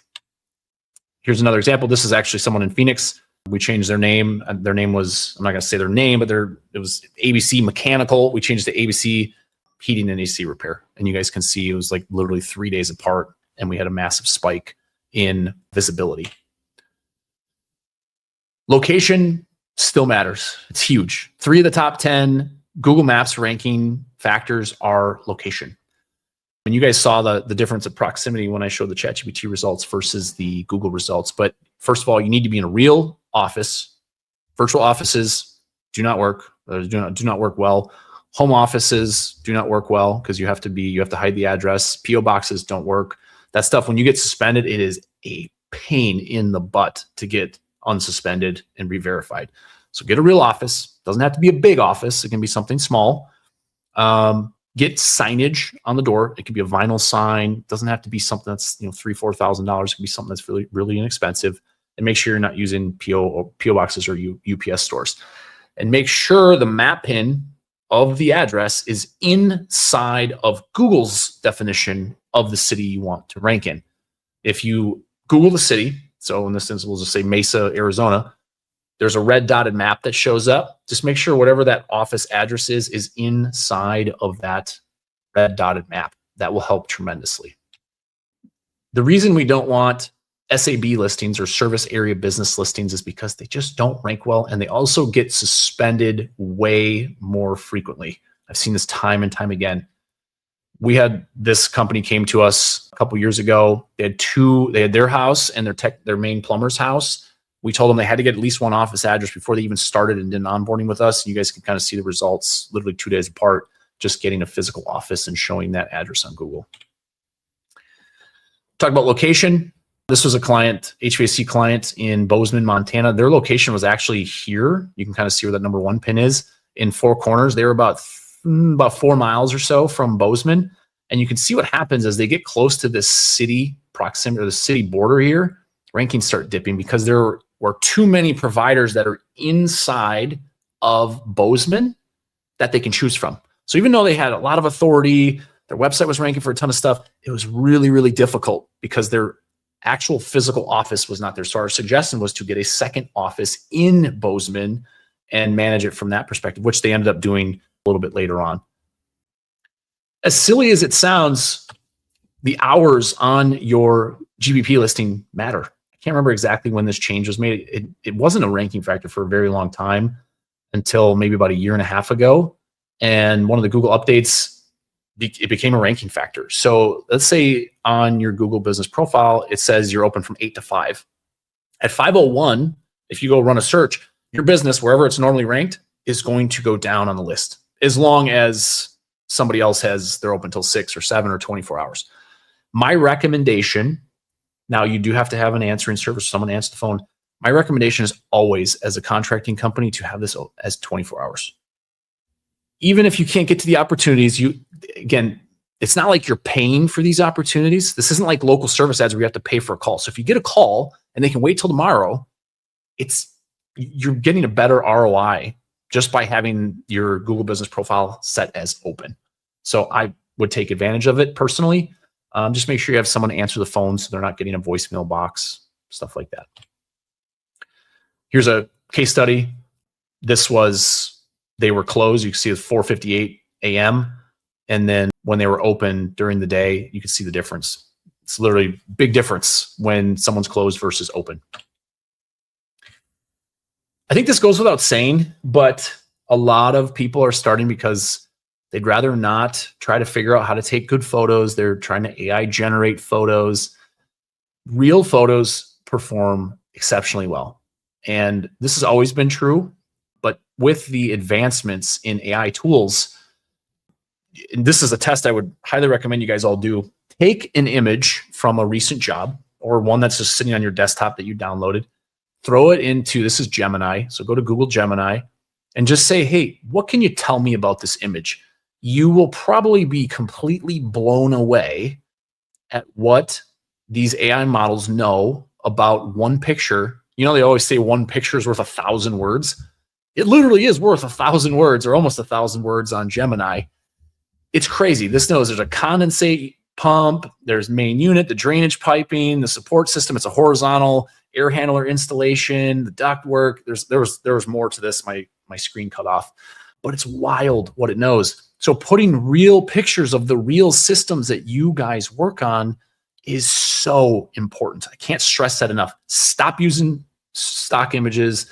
Here's another example. This is actually someone in Phoenix. We changed their name. Their name was, I'm not going to say their name, but it was ABC Mechanical. We changed to ABC Heating and AC Repair. And you guys can see it was like literally 3 days apart, and we had a massive spike in visibility. Location still matters. It's huge. 3 of the top 10 Google Maps ranking factors are location. And you guys saw the difference of proximity when I showed the ChatGPT results versus the Google results. But first of all, you need to be in a real office. Virtual offices do not work. Do not work well. Home offices do not work well because you have to hide the address. PO boxes don't work. That stuff, when you get suspended, it is a pain in the butt to get unsuspended and re-verified. So get a real office. Doesn't have to be a big office. It can be something small. Get signage on the door. It could be a vinyl sign. It doesn't have to be something that's $3,000, $4,000. It could be something that's really, really inexpensive. And make sure you're not using PO boxes or UPS stores. And make sure the map pin of the address is inside of Google's definition of the city you want to rank in. If you Google the city, so in this instance, we'll just say Mesa, Arizona, there's a red dotted map that shows up. Just make sure whatever that office address is inside of that red dotted map. That will help tremendously. The reason we don't want SAB listings or service area business listings is because they just don't rank well, and they also get suspended way more frequently. I've seen this time and time again. We had this company came to us a couple years ago. They had their house and their main plumber's house. We told them they had to get at least one office address before they even started and did onboarding with us. And you guys can kind of see the results literally 2 days apart, just getting a physical office and showing that address on Google. Talk about location. This was a client, HVAC client in Bozeman, Montana. Their location was actually here. You can kind of see where that number 1 pin is in Four Corners. They were about 4 miles or so from Bozeman. And you can see what happens as they get close to this city proximity or the city border here, rankings start dipping because there were too many providers that are inside of Bozeman that they can choose from. So even though they had a lot of authority, their website was ranking for a ton of stuff, it was really, really difficult because their actual physical office was not there. So our suggestion was to get a second office in Bozeman and manage it from that perspective, which they ended up doing a little bit later on. As silly as it sounds, the hours on your GBP listing matter. I can't remember exactly when this change was made. It wasn't a ranking factor for a very long time until maybe about 1.5 years ago. And one of the Google updates, it became a ranking factor. So let's say on your Google business profile, it says you're open from 8 to 5. At 5:01, if you go run a search, your business, wherever it's normally ranked, is going to go down on the list, as long as somebody else has, they're open till 6 or 7 or 24 hours. My recommendation, now you do have to have an answering service, someone answer the phone. My recommendation is always, as a contracting company, to have this as 24 hours. Even if you can't get to the opportunities, again, it's not like you're paying for these opportunities. This isn't like local service ads where you have to pay for a call. So if you get a call and they can wait till tomorrow, you're getting a better ROI just by having your Google business profile set as open. So I would take advantage of it personally. Just make sure you have someone answer the phone so they're not getting a voicemail box, stuff like that. Here's a case study. They were closed. You can see it's 4:58 a.m. And then when they were open during the day, you can see the difference. It's literally a big difference when someone's closed versus open. I think this goes without saying, but a lot of people are starting because they'd rather not try to figure out how to take good photos. They're trying to AI generate photos. Real photos perform exceptionally well. And this has always been true, but with the advancements in AI tools, and this is a test I would highly recommend you guys all do. Take an image from a recent job or one that's just sitting on your desktop that you downloaded, throw it into, this is Gemini. So go to Google Gemini and just say, hey, what can you tell me about this image? You will probably be completely blown away at what these AI models know about one picture You know, they always say one picture is worth 1,000 words. It literally is worth 1,000 words or almost 1,000 words on Gemini. It's crazy. This knows there's a condensate pump, there's main unit, the drainage piping, the support system. It's a horizontal air handler installation, the duct work. There was more to this. My screen cut off, but it's wild what it knows. So putting real pictures of the real systems that you guys work on is so important. I can't stress that enough. Stop using stock images.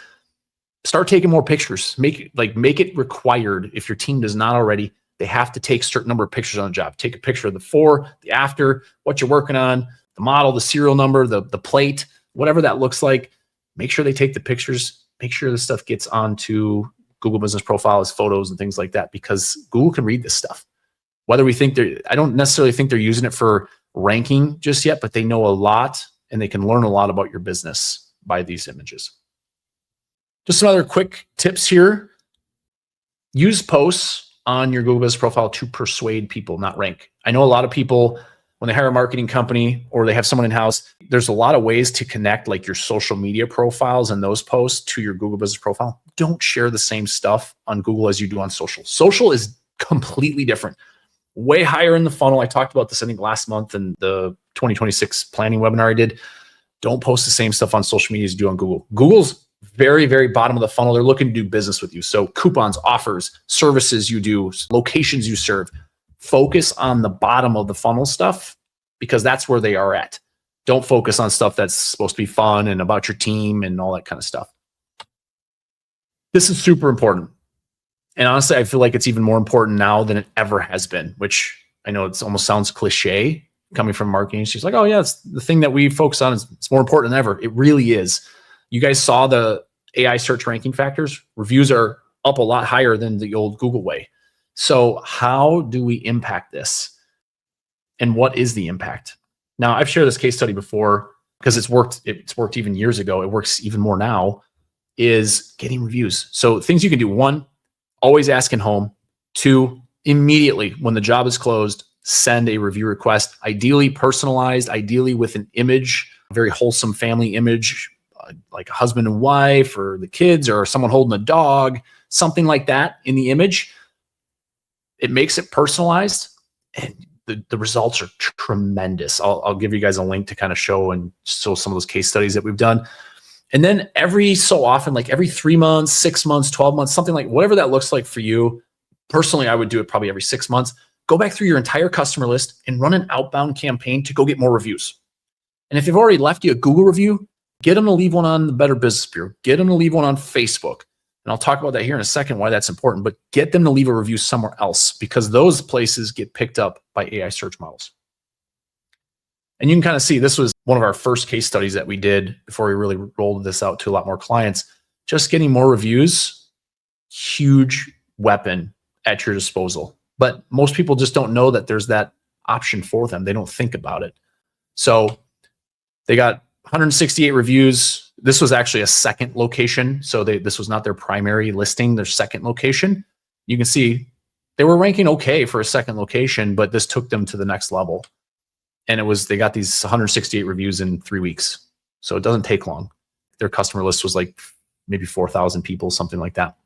Start taking more pictures. Make it required. If your team does not already, they have to take a certain number of pictures on the job. Take a picture of the before, the after, what you're working on, the model, the serial number, the plate, whatever that looks like. Make sure they take the pictures. Make sure the stuff gets onto Google Business Profile as photos and things like that, because Google can read this stuff. Whether we think I don't necessarily think they're using it for ranking just yet, but they know a lot and they can learn a lot about your business by these images. Just some other quick tips here. Use posts on your Google Business Profile to persuade people, not rank. I know a lot of people, when they hire a marketing company or they have someone in-house, there's a lot of ways to connect like your social media profiles and those posts to your Google Business Profile. Don't share the same stuff on Google as you do on social. Social is completely different. Way higher in the funnel. I talked about this, I think, last month in the 2026 planning webinar I did. Don't post the same stuff on social media as you do on Google. Google's very, very bottom of the funnel. They're looking to do business with you. So coupons, offers, services you do, locations you serve. Focus on the bottom of the funnel stuff because that's where they are at. Don't focus on stuff that's supposed to be fun and about your team and all that kind of stuff. This is super important. And honestly, I feel like it's even more important now than it ever has been, which I know it almost sounds cliche coming from marketing. She's like, oh yeah, it's the thing that we focus on. It's more important than ever. It really is. You guys saw the AI search ranking factors. Reviews are up a lot higher than the old Google way. So how do we impact this? And what is the impact? Now, I've shared this case study before because it's worked even years ago. It works even more now, is getting reviews. So things you can do. 1, always ask in home. 2, immediately when the job is closed, send a review request, ideally personalized, ideally with an image, a very wholesome family image, like a husband and wife or the kids or someone holding a dog, something like that in the image. It makes it personalized and the results are tremendous. I'll give you guys a link to kind of show some of those case studies that we've done. And then every so often, like every 3 months, 6 months, 12 months, something like whatever that looks like for you. Personally, I would do it probably every 6 months. Go back through your entire customer list and run an outbound campaign to go get more reviews. And if they've already left you a Google review, get them to leave one on the Better Business Bureau. Get them to leave one on Facebook. And I'll talk about that here in a second, why that's important, but get them to leave a review somewhere else because those places get picked up by AI search models. And you can kind of see this was one of our first case studies that we did before we really rolled this out to a lot more clients. Just getting more reviews, huge weapon at your disposal. But most people just don't know that there's that option for them. They don't think about it. So they got 168 reviews. This was actually a second location. So this was not their primary listing, their second location. You can see they were ranking okay for a second location, but this took them to the next level. And they got these 168 reviews in 3 weeks. So it doesn't take long. Their customer list was like maybe 4,000 people, something like that.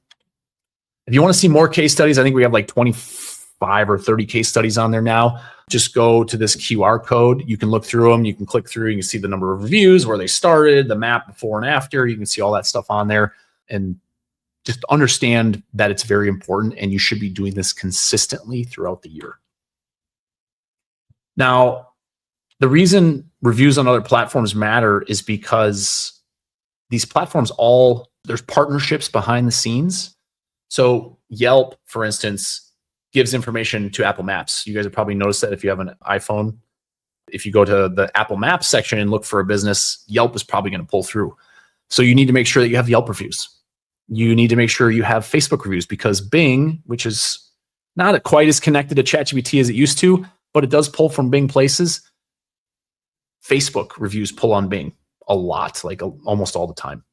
If you want to see more case studies, I think we have like 25 or 30 case studies on there now. Just go to this QR code. You can look through them. You can click through. You can see the number of reviews, where they started, the map before and after. You can see all that stuff on there. And just understand that it's very important and you should be doing this consistently throughout the year. Now, the reason reviews on other platforms matter is because these platforms there's partnerships behind the scenes. So Yelp, for instance, gives information to Apple Maps. You guys have probably noticed that if you have an iPhone, if you go to the Apple Maps section and look for a business, Yelp is probably going to pull through. So you need to make sure that you have Yelp reviews. You need to make sure you have Facebook reviews because Bing, which is not quite as connected to ChatGPT as it used to, but it does pull from Bing places. Facebook reviews pull on Bing a lot, like almost all the time.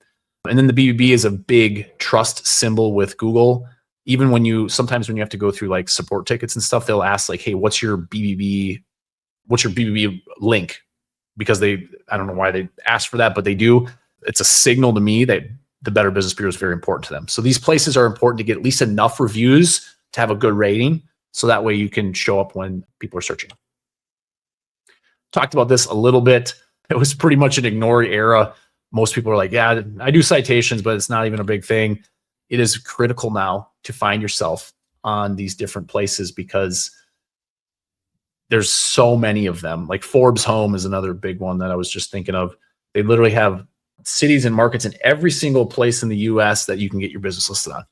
And then the BBB is a big trust symbol with Google. Even sometimes when you have to go through like support tickets and stuff, they'll ask like, hey, what's your BBB link? Because I don't know why they ask for that, but they do. it's a signal to me that the Better Business Bureau is very important to them. So these places are important to get at least enough reviews to have a good rating. So that way you can show up when people are searching. Talked about this a little bit. It was pretty much an ignored era. Most people are like, yeah, I do citations, but it's not even a big thing. It is critical now to find yourself on these different places because there's so many of them. Like Forbes Home is another big one that I was just thinking of. They literally have cities and markets in every single place in the US that you can get your business listed on.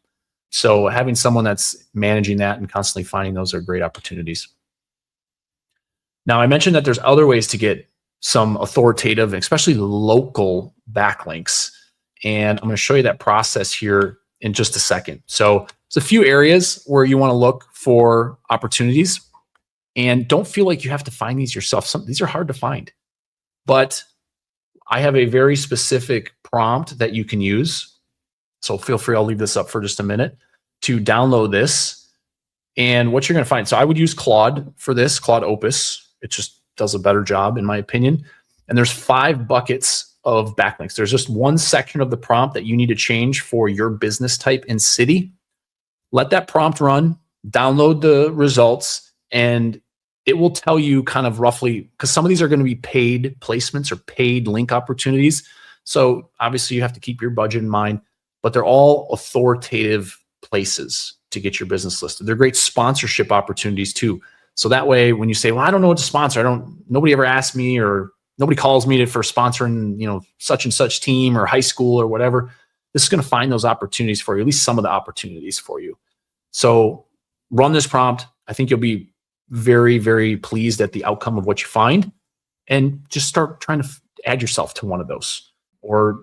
So having someone that's managing that and constantly finding those are great opportunities. Now, I mentioned that there's other ways to get some authoritative, especially local backlinks. And I'm going to show you that process here in just a second. So there's a few areas where you want to look for opportunities. And don't feel like you have to find these yourself. These are hard to find. But I have a very specific prompt that you can use. So feel free, I'll leave this up for just a minute to download this. And what you're going to find, so I would use Claude for this, Claude Opus. It just does a better job, in my opinion. And there's 5 buckets of backlinks. There's just one section of the prompt that you need to change for your business type and city. Let that prompt run, download the results, and it will tell you kind of roughly, because some of these are going to be paid placements or paid link opportunities. So obviously you have to keep your budget in mind, but they're all authoritative places to get your business listed. They're great sponsorship opportunities too. So that way, when you say, well, I don't know what to sponsor, nobody ever asked me, or nobody calls me for sponsoring, such and such team or high school or whatever, this is going to find those opportunities for you, at least some of the opportunities for you. So run this prompt. I think you'll be very, very pleased at the outcome of what you find, and just start trying to add yourself to one of those, or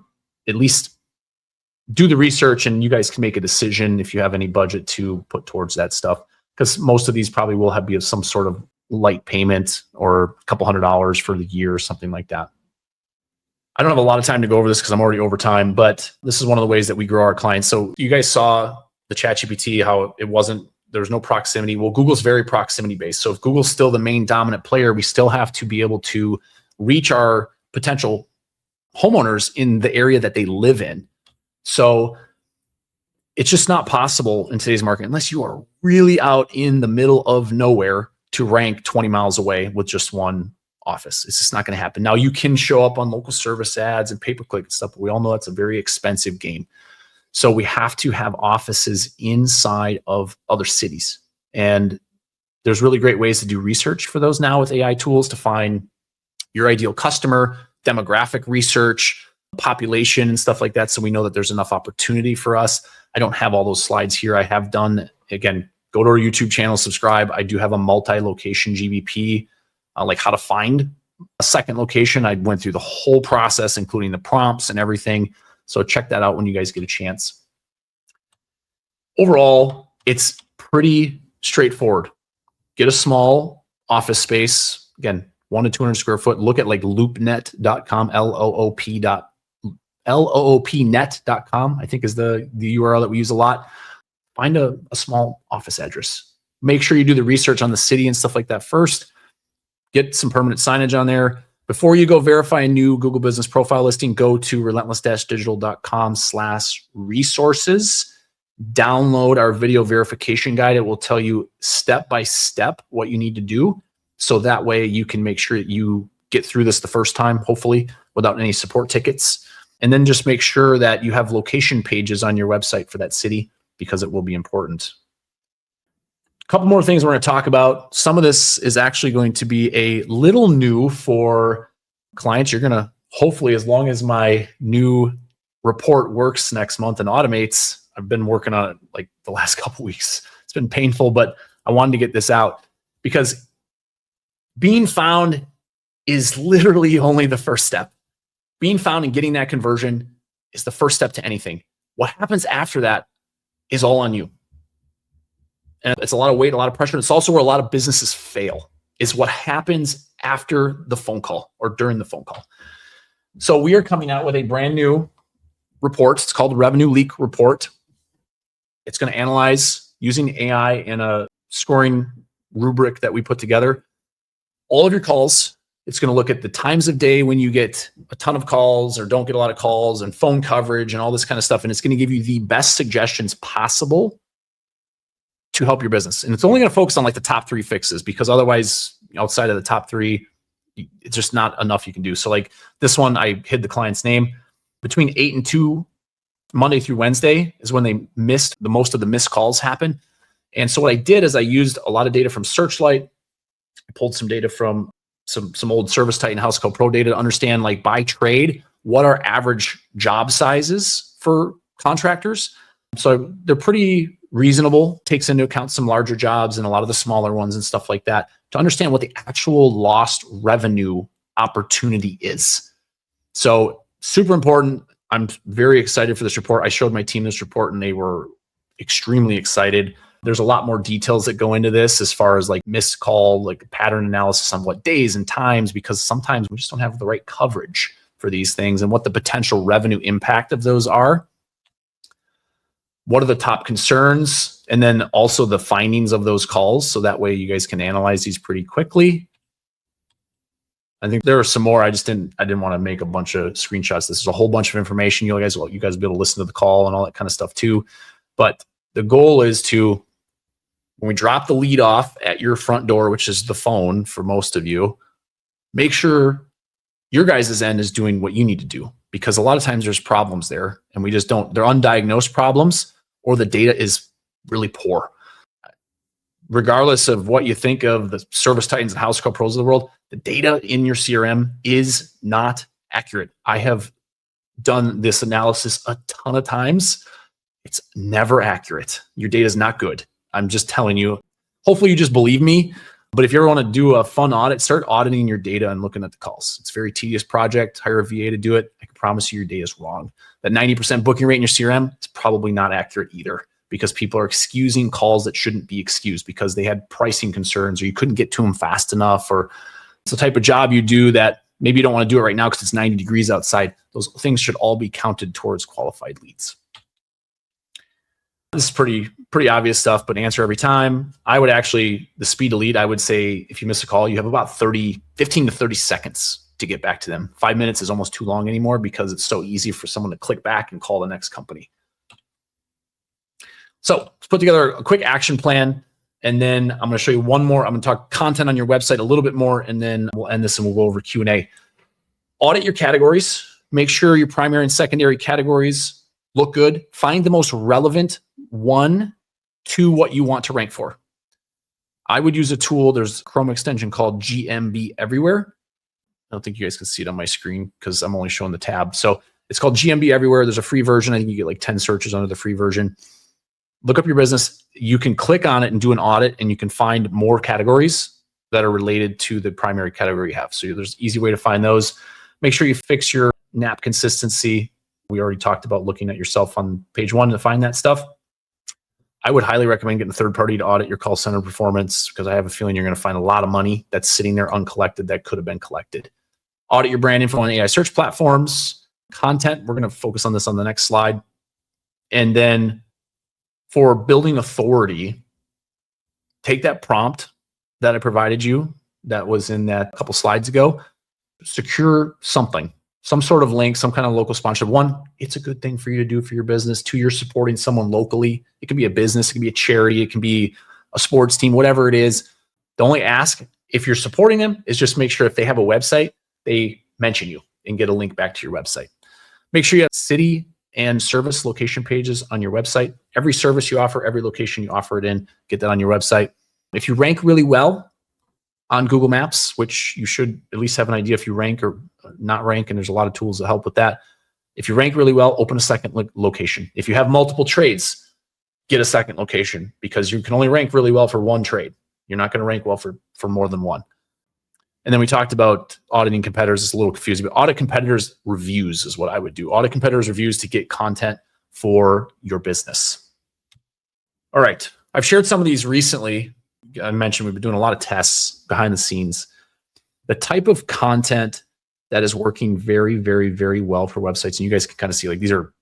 at least do the research, and you guys can make a decision if you have any budget to put towards that stuff. Because most of these probably will be some sort of light payment or a couple $100s for the year or something like that. I don't have a lot of time to go over this because I'm already over time, but this is one of the ways that we grow our clients. So you guys saw the ChatGPT, how there was no proximity. Well, Google's very proximity based. So if Google's still the main dominant player, we still have to be able to reach our potential homeowners in the area that they live in. So it's just not possible in today's market, unless you are really out in the middle of nowhere, to rank 20 miles away with just one office. It's just not going to happen. Now, you can show up on local service ads and pay-per-click and stuff, but we all know that's a very expensive game. So we have to have offices inside of other cities. And there's really great ways to do research for those now with AI tools to find your ideal customer, demographic research, population and stuff like that. So we know that there's enough opportunity for us. I don't have all those slides here. I have done, again, go to our YouTube channel, subscribe. I do have a multi-location GBP, like how to find a second location. I went through the whole process, including the prompts and everything. So check that out when you guys get a chance. Overall, it's pretty straightforward. Get a small office space. Again, 1 to 200 square foot. Look at like loopnet.com, loopnet.com, I think is the URL that we use a lot. Find a small office address. Make sure you do the research on the city and stuff like that first. Get some permanent signage on there. Before you go verify a new Google Business Profile listing, go to relentless-digital.com/resources. Download our video verification guide. It will tell you step by step what you need to do. So that way you can make sure that you get through this the first time, hopefully, without any support tickets. And then just make sure that you have location pages on your website for that city, because it will be important. A couple more things we're going to talk about. Some of this is actually going to be a little new for clients. You're going to, hopefully, as long as my new report works next month and automates, I've been working on it like the last couple weeks. It's been painful, but I wanted to get this out because being found is literally only the first step. Being found and getting that conversion is the first step to anything. What happens after that is all on you. And it's a lot of weight, a lot of pressure. It's also where a lot of businesses fail, is what happens after the phone call or during the phone call. So we are coming out with a brand new report. It's called the Revenue Leak Report. It's going to analyze, using AI and a scoring rubric that we put together, all of your calls It's going to look at the times of day when you get a ton of calls or don't get a lot of calls and phone coverage and all this kind of stuff. And it's going to give you the best suggestions possible to help your business. And it's only going to focus on like the top 3 fixes, because otherwise outside of the top 3, it's just not enough you can do. So like this one, I hid the client's name. Between 8 and 2, Monday through Wednesday is when they missed the most of the missed calls happen. And so what I did is I used a lot of data from Searchlight. I pulled some data from some old Service Titan House Call Pro data to understand, like by trade, what are average job sizes for contractors. So they're pretty reasonable, takes into account some larger jobs and a lot of the smaller ones and stuff like that, to understand what the actual lost revenue opportunity is. So super important. I'm very excited for this report. I showed my team this report and they were extremely excited. There's a lot more details that go into this as far as like missed call, like pattern analysis on what days and times, because sometimes we just don't have the right coverage for these things and what the potential revenue impact of those are. What are the top concerns? And then also the findings of those calls. So that way you guys can analyze these pretty quickly. I think there are some more. I didn't want to make a bunch of screenshots. This is a whole bunch of information. You guys will be able to listen to the call and all that kind of stuff too. But the goal is to, when we drop the lead off at your front door, which is the phone for most of you, make sure your guys' end is doing what you need to do, because a lot of times there's problems there and we just don't, they're undiagnosed problems or the data is really poor. Regardless of what you think of the Service Titans and House Call Pros of the world, the data in your CRM is not accurate. I have done this analysis a ton of times. It's never accurate. Your data is not good. I'm just telling you. Hopefully you just believe me. But if you ever want to do a fun audit, start auditing your data and looking at the calls. It's a very tedious project. Hire a VA to do it. I can promise you your data is wrong. That 90% booking rate in your CRM, it's probably not accurate either, because people are excusing calls that shouldn't be excused because they had pricing concerns or you couldn't get to them fast enough, or it's the type of job you do that maybe you don't want to do it right now because it's 90 degrees outside. Those things should all be counted towards qualified leads. This is pretty obvious stuff, but answer every time. I would actually, the speed to lead, I would say if you miss a call, you have about 15 to 30 seconds to get back to them. 5 minutes is almost too long anymore because it's so easy for someone to click back and call the next company. So let's put together a quick action plan. And then I'm going to show you one more. I'm going to talk content on your website a little bit more, and then we'll end this and we'll go over Q&A. Audit your categories. Make sure your primary and secondary categories look good. Find the most relevant one to what you want to rank for. I would use a tool. There's a Chrome extension called GMB Everywhere. I don't think you guys can see it on my screen because I'm only showing the tab. So it's called GMB Everywhere. There's a free version. I think you get like 10 searches under the free version. Look up your business. You can click on it and do an audit, and you can find more categories that are related to the primary category you have. So there's an easy way to find those. Make sure you fix your NAP consistency. We already talked about looking at yourself on page 1 to find that stuff. I would highly recommend getting a third party to audit your call center performance, because I have a feeling you're going to find a lot of money that's sitting there uncollected that could have been collected. Audit your brand info on AI search platforms. Content, we're going to focus on this on the next slide. And then for building authority, take that prompt that I provided you that was in that couple slides ago, secure something, some sort of link, some kind of local sponsorship. 1, it's a good thing for you to do for your business. 2, you're supporting someone locally. It can be a business, it can be a charity, it can be a sports team, whatever it is. The only ask, if you're supporting them, is just make sure if they have a website, they mention you and get a link back to your website. Make sure you have city and service location pages on your website. Every service you offer, every location you offer it in, get that on your website. If you rank really well on Google Maps, which you should at least have an idea if you rank or not rank, and there's a lot of tools that help with that. If you rank really well, open a second location. If you have multiple trades, get a second location, because you can only rank really well for one trade. You're not going to rank well for more than one. And then we talked about auditing competitors. It's a little confusing, but audit competitors' reviews is what I would do. Audit competitors' reviews to get content for your business. All right. I've shared some of these recently. I mentioned we've been doing a lot of tests behind the scenes. The type of content that is working very, very, very well for websites, and you guys can kind of see, like, these are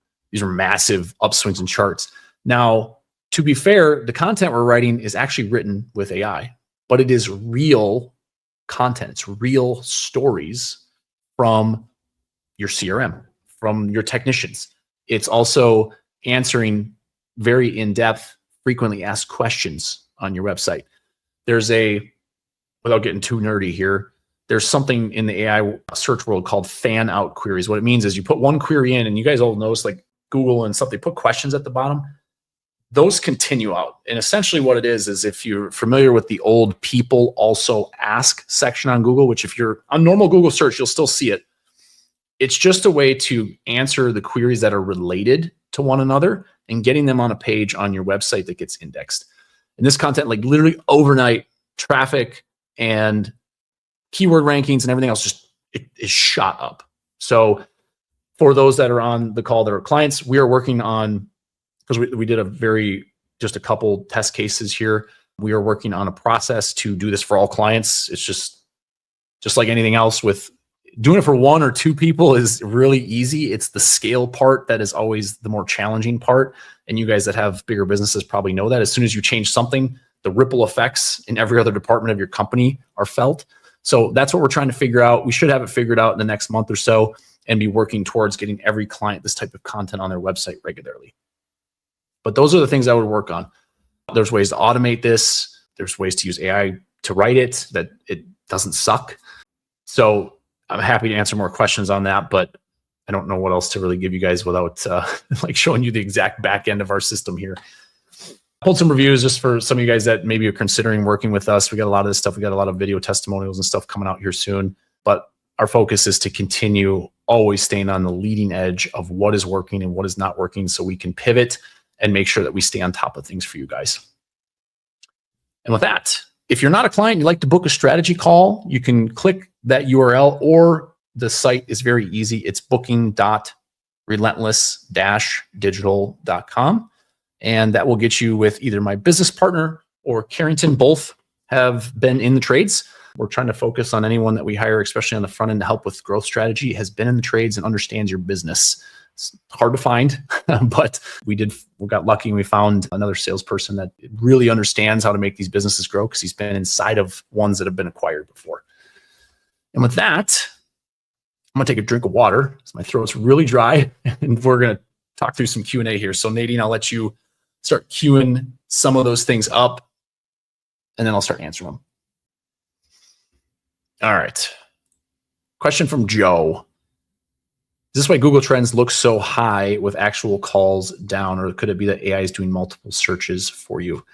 massive upswings in charts. Now, to be fair, the content we're writing is actually written with AI, but it is real content. It's real stories from your CRM, from your technicians. It's also answering very in-depth, frequently asked questions on your website. There's without getting too nerdy here, there's something in the AI search world called fan out queries. What it means is you put one query in, and you guys all notice like Google and stuff, they put questions at the bottom. Those continue out. And essentially what it is if you're familiar with the old people also ask section on Google, which if you're on normal Google search, you'll still see it. It's just a way to answer the queries that are related to one another and getting them on a page on your website that gets indexed. And this content, like literally overnight, traffic and keyword rankings and everything else it is shot up. So for those that are on the call that are clients, we are working on, because we did just a couple test cases here. We are working on a process to do this for all clients. It's just like anything else, with doing it for one or two people is really easy. It's the scale part that is always the more challenging part. And you guys that have bigger businesses probably know that as soon as you change something, the ripple effects in every other department of your company are felt. So that's what we're trying to figure out. We should have it figured out in the next month or so and be working towards getting every client this type of content on their website regularly. But those are the things I would work on. There's ways to automate this. There's ways to use AI to write it that it doesn't suck. So I'm happy to answer more questions on that, but I don't know what else to really give you guys without like showing you the exact back end of our system here. Pulled some reviews just for some of you guys that maybe are considering working with us. We got a lot of this stuff. We got a lot of video testimonials and stuff coming out here soon, but our focus is to continue always staying on the leading edge of what is working and what is not working, so we can pivot and make sure that we stay on top of things for you guys. And with that, if you're not a client, you'd like to book a strategy call, you can click that URL, or the site is very easy. It's booking.relentless-digital.com. And that will get you with either my business partner or Carrington. Both have been in the trades. We're trying to focus on anyone that we hire, especially on the front end to help with growth strategy, has been in the trades and understands your business. It's hard to find, but we got lucky and we found another salesperson that really understands how to make these businesses grow, because he's been inside of ones that have been acquired before. And with that, I'm gonna take a drink of water because my throat's really dry, and we're gonna talk through some Q&A here. So Nadine, I'll let you start queuing some of those things up, and then I'll start answering them. All right. Question from Joe. Is this why Google Trends looks so high with actual calls down, or could it be that AI is doing multiple searches for you?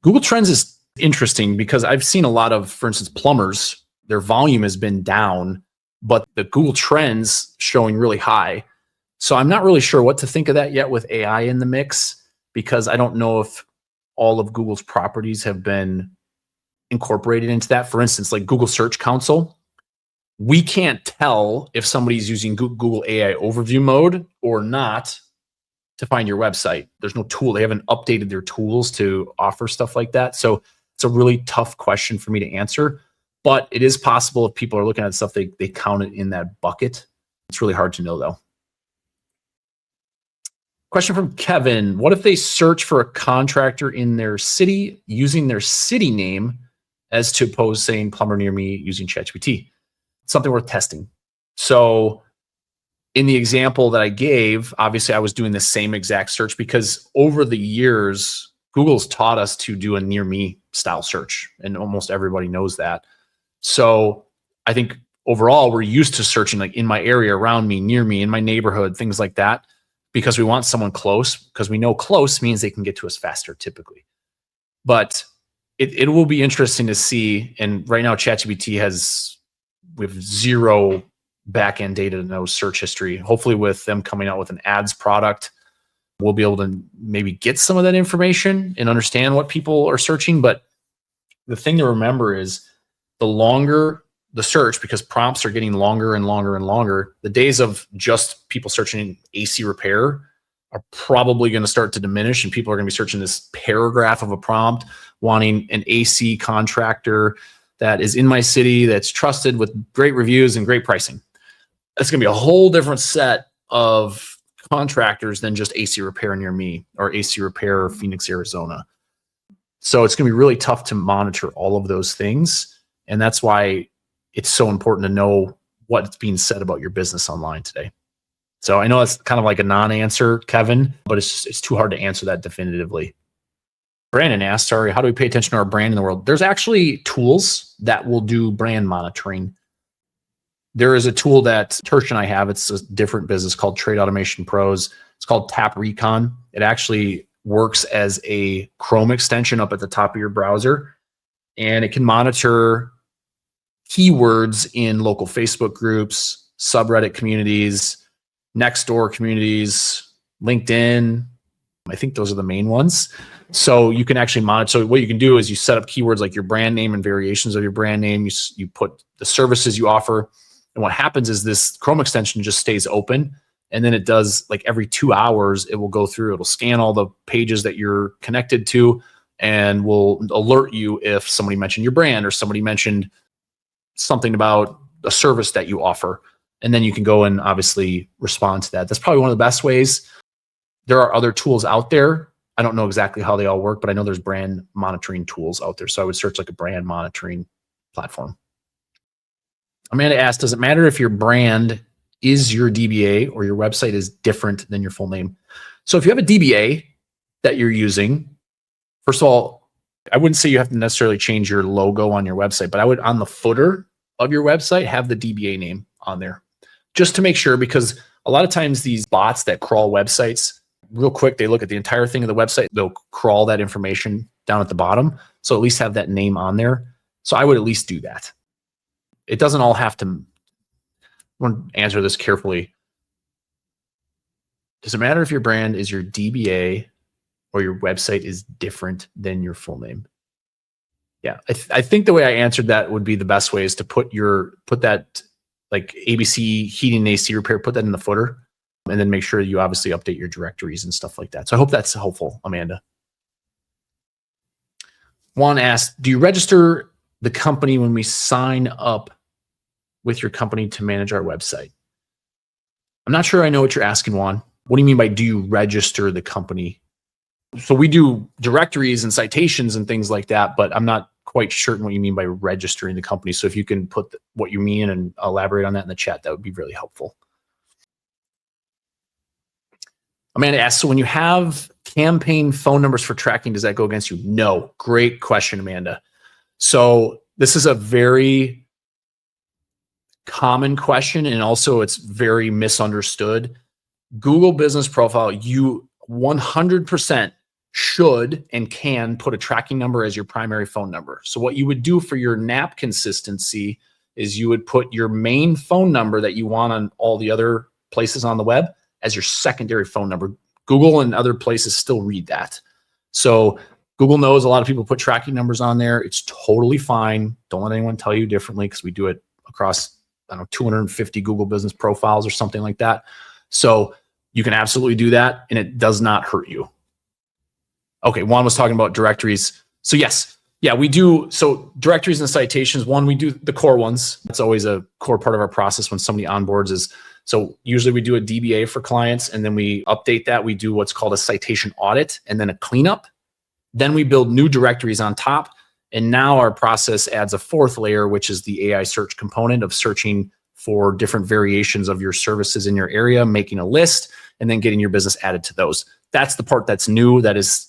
Google Trends is interesting because I've seen a lot of, for instance, plumbers, their volume has been down, but the Google Trends showing really high. So I'm not really sure what to think of that yet with AI in the mix, because I don't know if all of Google's properties have been incorporated into that. For instance, like Google Search Console, we can't tell if somebody's using Google AI overview mode or not to find your website. There's no tool. They haven't updated their tools to offer stuff like that. So it's a really tough question for me to answer, but it is possible if people are looking at stuff, they count it in that bucket. It's really hard to know though. Question from Kevin. What if they search for a contractor in their city using their city name as to opposed saying plumber near me using ChatGPT? Something worth testing. So in the example that I gave, obviously I was doing the same exact search because over the years, Google's taught us to do a near me style search, and almost everybody knows that. So I think overall we're used to searching like in my area, around me, near me, in my neighborhood, things like that, because we want someone close, because we know close means they can get to us faster typically. But it will be interesting to see. And right now ChatGPT we have zero backend data to know search history. Hopefully with them coming out with an ads product, we'll be able to maybe get some of that information and understand what people are searching. But the thing to remember is the longer the search, because prompts are getting longer and longer and longer, the days of just people searching AC repair are probably going to start to diminish, and people are going to be searching this paragraph of a prompt wanting an AC contractor that is in my city, that's trusted with great reviews and great pricing. That's going to be a whole different set of contractors than just AC repair near me or AC repair Phoenix, Arizona. So it's going to be really tough to monitor all of those things. And that's why it's so important to know what's being said about your business online today. So I know it's kind of like a non-answer, Kevin, but it's too hard to answer that definitively. Brandon asked, sorry, how do we pay attention to our brand in the world? There's actually tools that will do brand monitoring. There is a tool that Tersh and I have. It's a different business called Trade Automation Pros. It's called Tap Recon. It actually works as a Chrome extension up at the top of your browser, and it can monitor keywords in local Facebook groups, subreddit communities, Nextdoor communities, LinkedIn. I think those are the main ones. So you can actually monitor. So what you can do is you set up keywords like your brand name and variations of your brand name. You put the services you offer. And what happens is this Chrome extension just stays open. And then it does, like every 2 hours, it will go through, it'll scan all the pages that you're connected to and will alert you if somebody mentioned your brand or somebody mentioned something about a service that you offer. And then you can go and obviously respond to that. That's probably one of the best ways. There are other tools out there. I don't know exactly how they all work, but I know there's brand monitoring tools out there. So I would search like a brand monitoring platform. Amanda asked, does it matter if your brand is your DBA or your website is different than your full name? So if you have a DBA that you're using, first of all, I wouldn't say you have to necessarily change your logo on your website, but I would, on the footer of your website, have the DBA name on there just to make sure, because a lot of times these bots that crawl websites, real quick, they look at the entire thing of the website, they'll crawl that information down at the bottom. So at least have that name on there. So I would at least do that. It doesn't all have to. I want to answer this carefully. Does it matter if your brand is your DBA or your website is different than your full name? Yeah, I think the way I answered that would be the best way is to put that like ABC heating and AC repair, put that in the footer, and then make sure you obviously update your directories and stuff like that. So I hope that's helpful, Amanda. Juan asked, do you register the company when we sign up with your company to manage our website? I'm not sure I know what you're asking, Juan. What do you mean by do you register the company? So we do directories and citations and things like that, but I'm not quite certain what you mean by registering the company. So if you can put what you mean and elaborate on that in the chat, that would be really helpful. Amanda asks, so when you have campaign phone numbers for tracking, does that go against you? No. Great question, Amanda. So this is a very common question, and also it's very misunderstood. Google Business Profile, you 100% should and can put a tracking number as your primary phone number. So what you would do for your NAP consistency is you would put your main phone number that you want on all the other places on the web as your secondary phone number. Google and other places still read that. So Google knows a lot of people put tracking numbers on there. It's totally fine. Don't let anyone tell you differently, because we do it across, I don't know, 250 Google Business Profiles or something like that. So you can absolutely do that, and it does not hurt you. Okay, Juan was talking about directories. So yes, yeah, we do. So directories and citations, one, we do the core ones. That's always a core part of our process when somebody onboards is, so usually we do a DBA for clients, and then we update that. We do what's called a citation audit and then a cleanup. Then we build new directories on top. And now our process adds a fourth layer, which is the AI search component of searching for different variations of your services in your area, making a list, and then getting your business added to those. That's the part that's new, that is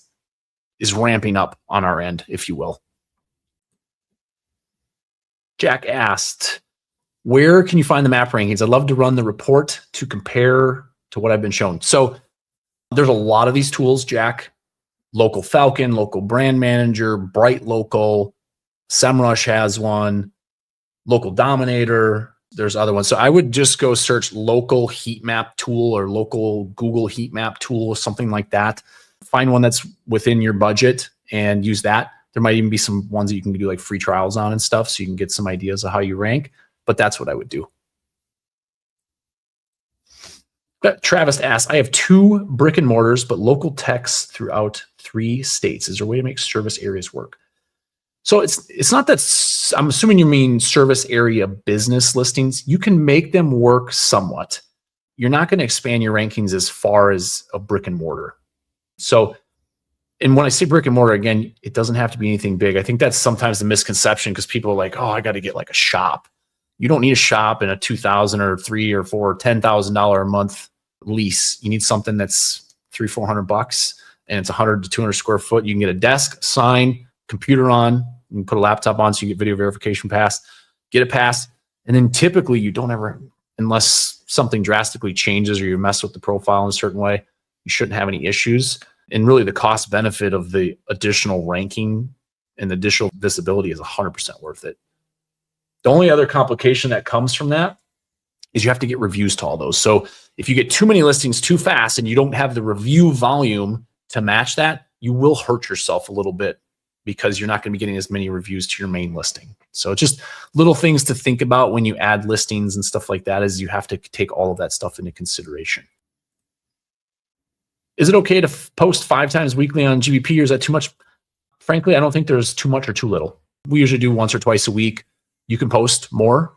ramping up on our end, if you will. Jack asked, where can you find the map rankings? I'd love to run the report to compare to what I've been shown. So there's a lot of these tools, Jack. Local Falcon, Local Brand Manager, Bright Local, SEMrush has one, Local Dominator, there's other ones. So I would just go search local heat map tool or local Google heat map tool or something like that. Find one that's within your budget and use that. There might even be some ones that you can do like free trials on and stuff, so you can get some ideas of how you rank, but that's what I would do. Travis asks, I have 2 brick and mortars, but local techs throughout 3 states. Is there a way to make service areas work? So it's not that, I'm assuming you mean service area business listings. You can make them work somewhat. You're not going to expand your rankings as far as a brick and mortar. So And when I say brick and mortar, again, it doesn't have to be anything big. I think that's sometimes the misconception because people are like, oh, I got to get like a shop. You don't need a shop in a $2,000 or $3,000 or $4,000 or $10,000 a month lease. You need something that's $300-400 and it's 100 to 200 square foot. You can get a desk, sign, computer on, you can put a laptop on so you get video verification passed, get it passed. And then typically you don't ever, unless something drastically changes or you mess with the profile in a certain way, you shouldn't have any issues. And really the cost benefit of the additional ranking and the additional visibility is 100% worth it. The only other complication that comes from that is you have to get reviews to all those. So if you get too many listings too fast and you don't have the review volume to match that, you will hurt yourself a little bit because you're not going to be getting as many reviews to your main listing. So just little things to think about when you add listings and stuff like that is you have to take all of that stuff into consideration. Is it okay to post 5 times weekly on GBP or is that too much? Frankly, I don't think there's too much or too little. We usually do once or twice a week. You can post more.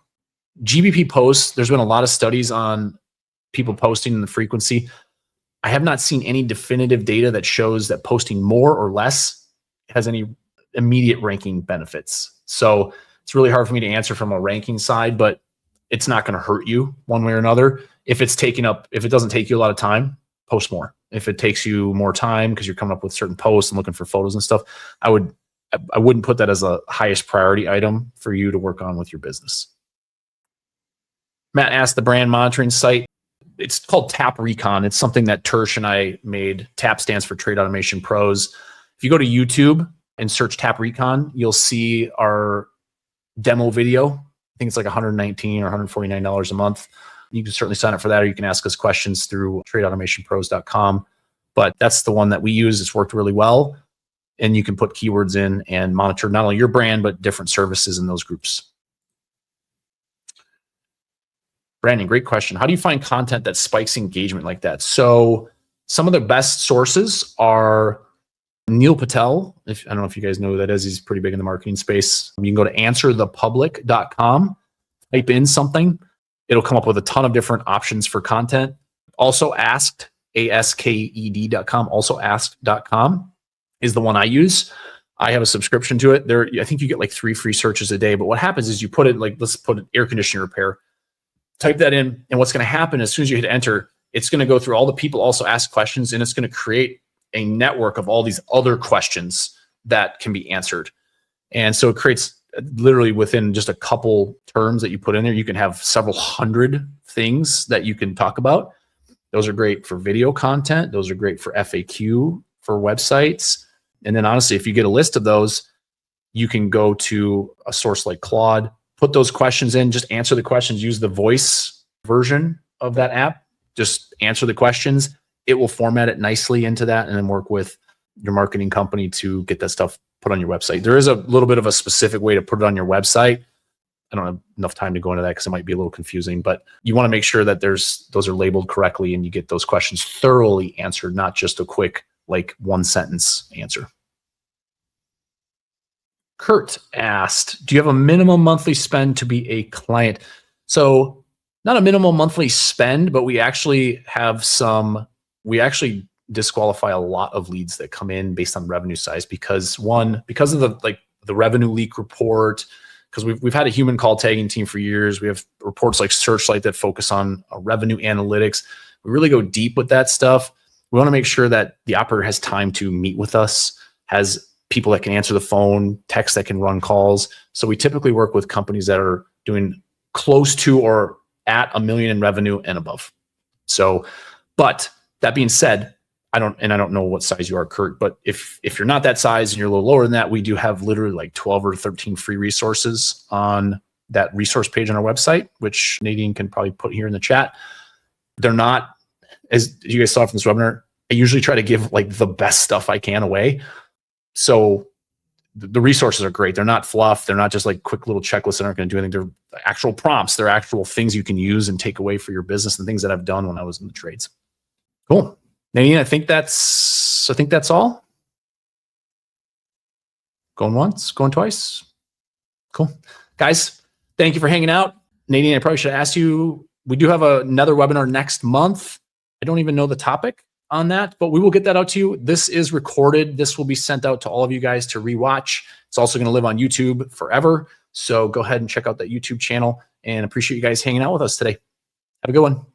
GBP posts, there's been a lot of studies on people posting and the frequency. I have not seen any definitive data that shows that posting more or less has any immediate ranking benefits. So it's really hard for me to answer from a ranking side, but it's not going to hurt you one way or another. If it doesn't take you a lot of time, post more. If it takes you more time because you're coming up with certain posts and looking for photos and stuff, I wouldn't put that as a highest priority item for you to work on with your business. Matt asked the brand monitoring site. It's called Tap Recon. It's something that Tersh and I made. TAP stands for Trade Automation Pros. If you go to YouTube and search Tap Recon, you'll see our demo video. I think it's like $119 or $149 a month. You can certainly sign up for that, or you can ask us questions through tradeautomationpros.com. But that's the one that we use. It's worked really well. And you can put keywords in and monitor not only your brand, but different services in those groups. Brandon, great question. How do you find content that spikes engagement like that? So some of the best sources are Neil Patel. I don't know if you guys know who that is. He's pretty big in the marketing space. You can go to answerthepublic.com, type in something. It'll come up with a ton of different options for content. Also asked, asked.com, also asked.com is the one I use. I have a subscription to it. I think you get like 3 free searches a day. But what happens is you put it like, let's put an air conditioning repair. Type that in, and what's going to happen as soon as you hit enter, it's going to go through all the people also ask questions, and it's going to create a network of all these other questions that can be answered. And so it creates literally within just a couple terms that you put in there, you can have several hundred things that you can talk about. Those are great for video content. Those are great for FAQ, for websites. And then honestly, if you get a list of those, you can go to a source like Claude, put those questions in, just answer the questions, use the voice version of that app, just answer the questions. It will format it nicely into that and then work with your marketing company to get that stuff put on your website. There is a little bit of a specific way to put it on your website. I don't have enough time to go into that because it might be a little confusing, but you want to make sure that those are labeled correctly and you get those questions thoroughly answered, not just a quick, like 1-sentence answer. Kurt asked, do you have a minimum monthly spend to be a client? So not a minimum monthly spend, but we actually disqualify a lot of leads that come in based on revenue size because of the revenue leak report, because we've had a human call tagging team for years. We have reports like Searchlight that focus on revenue analytics. We really go deep with that stuff. We want to make sure that the operator has time to meet with us, has people that can answer the phone, text that can run calls. So we typically work with companies that are doing close to or at $1 million in revenue and above. So, but that being said, I don't know what size you are, Kurt, but if you're not that size and you're a little lower than that, we do have literally like 12 or 13 free resources on that resource page on our website, which Nadine can probably put here in the chat. They're not, as you guys saw from this webinar, I usually try to give like the best stuff I can away. So the resources are great. They're not fluff. They're not just like quick little checklists that aren't going to do anything. They're actual prompts. They're actual things you can use and take away for your business and things that I've done when I was in the trades. Cool. Nadine, I think that's all. Going once, going twice. Cool. Guys, thank you for hanging out. Nadine, I probably should ask you, we do have another webinar next month. I don't even know the topic. on that, but we will get that out to you. This is recorded. This will be sent out to all of you guys to rewatch. It's also going to live on YouTube forever. So go ahead and check out that YouTube channel, and appreciate you guys hanging out with us today. Have a good one.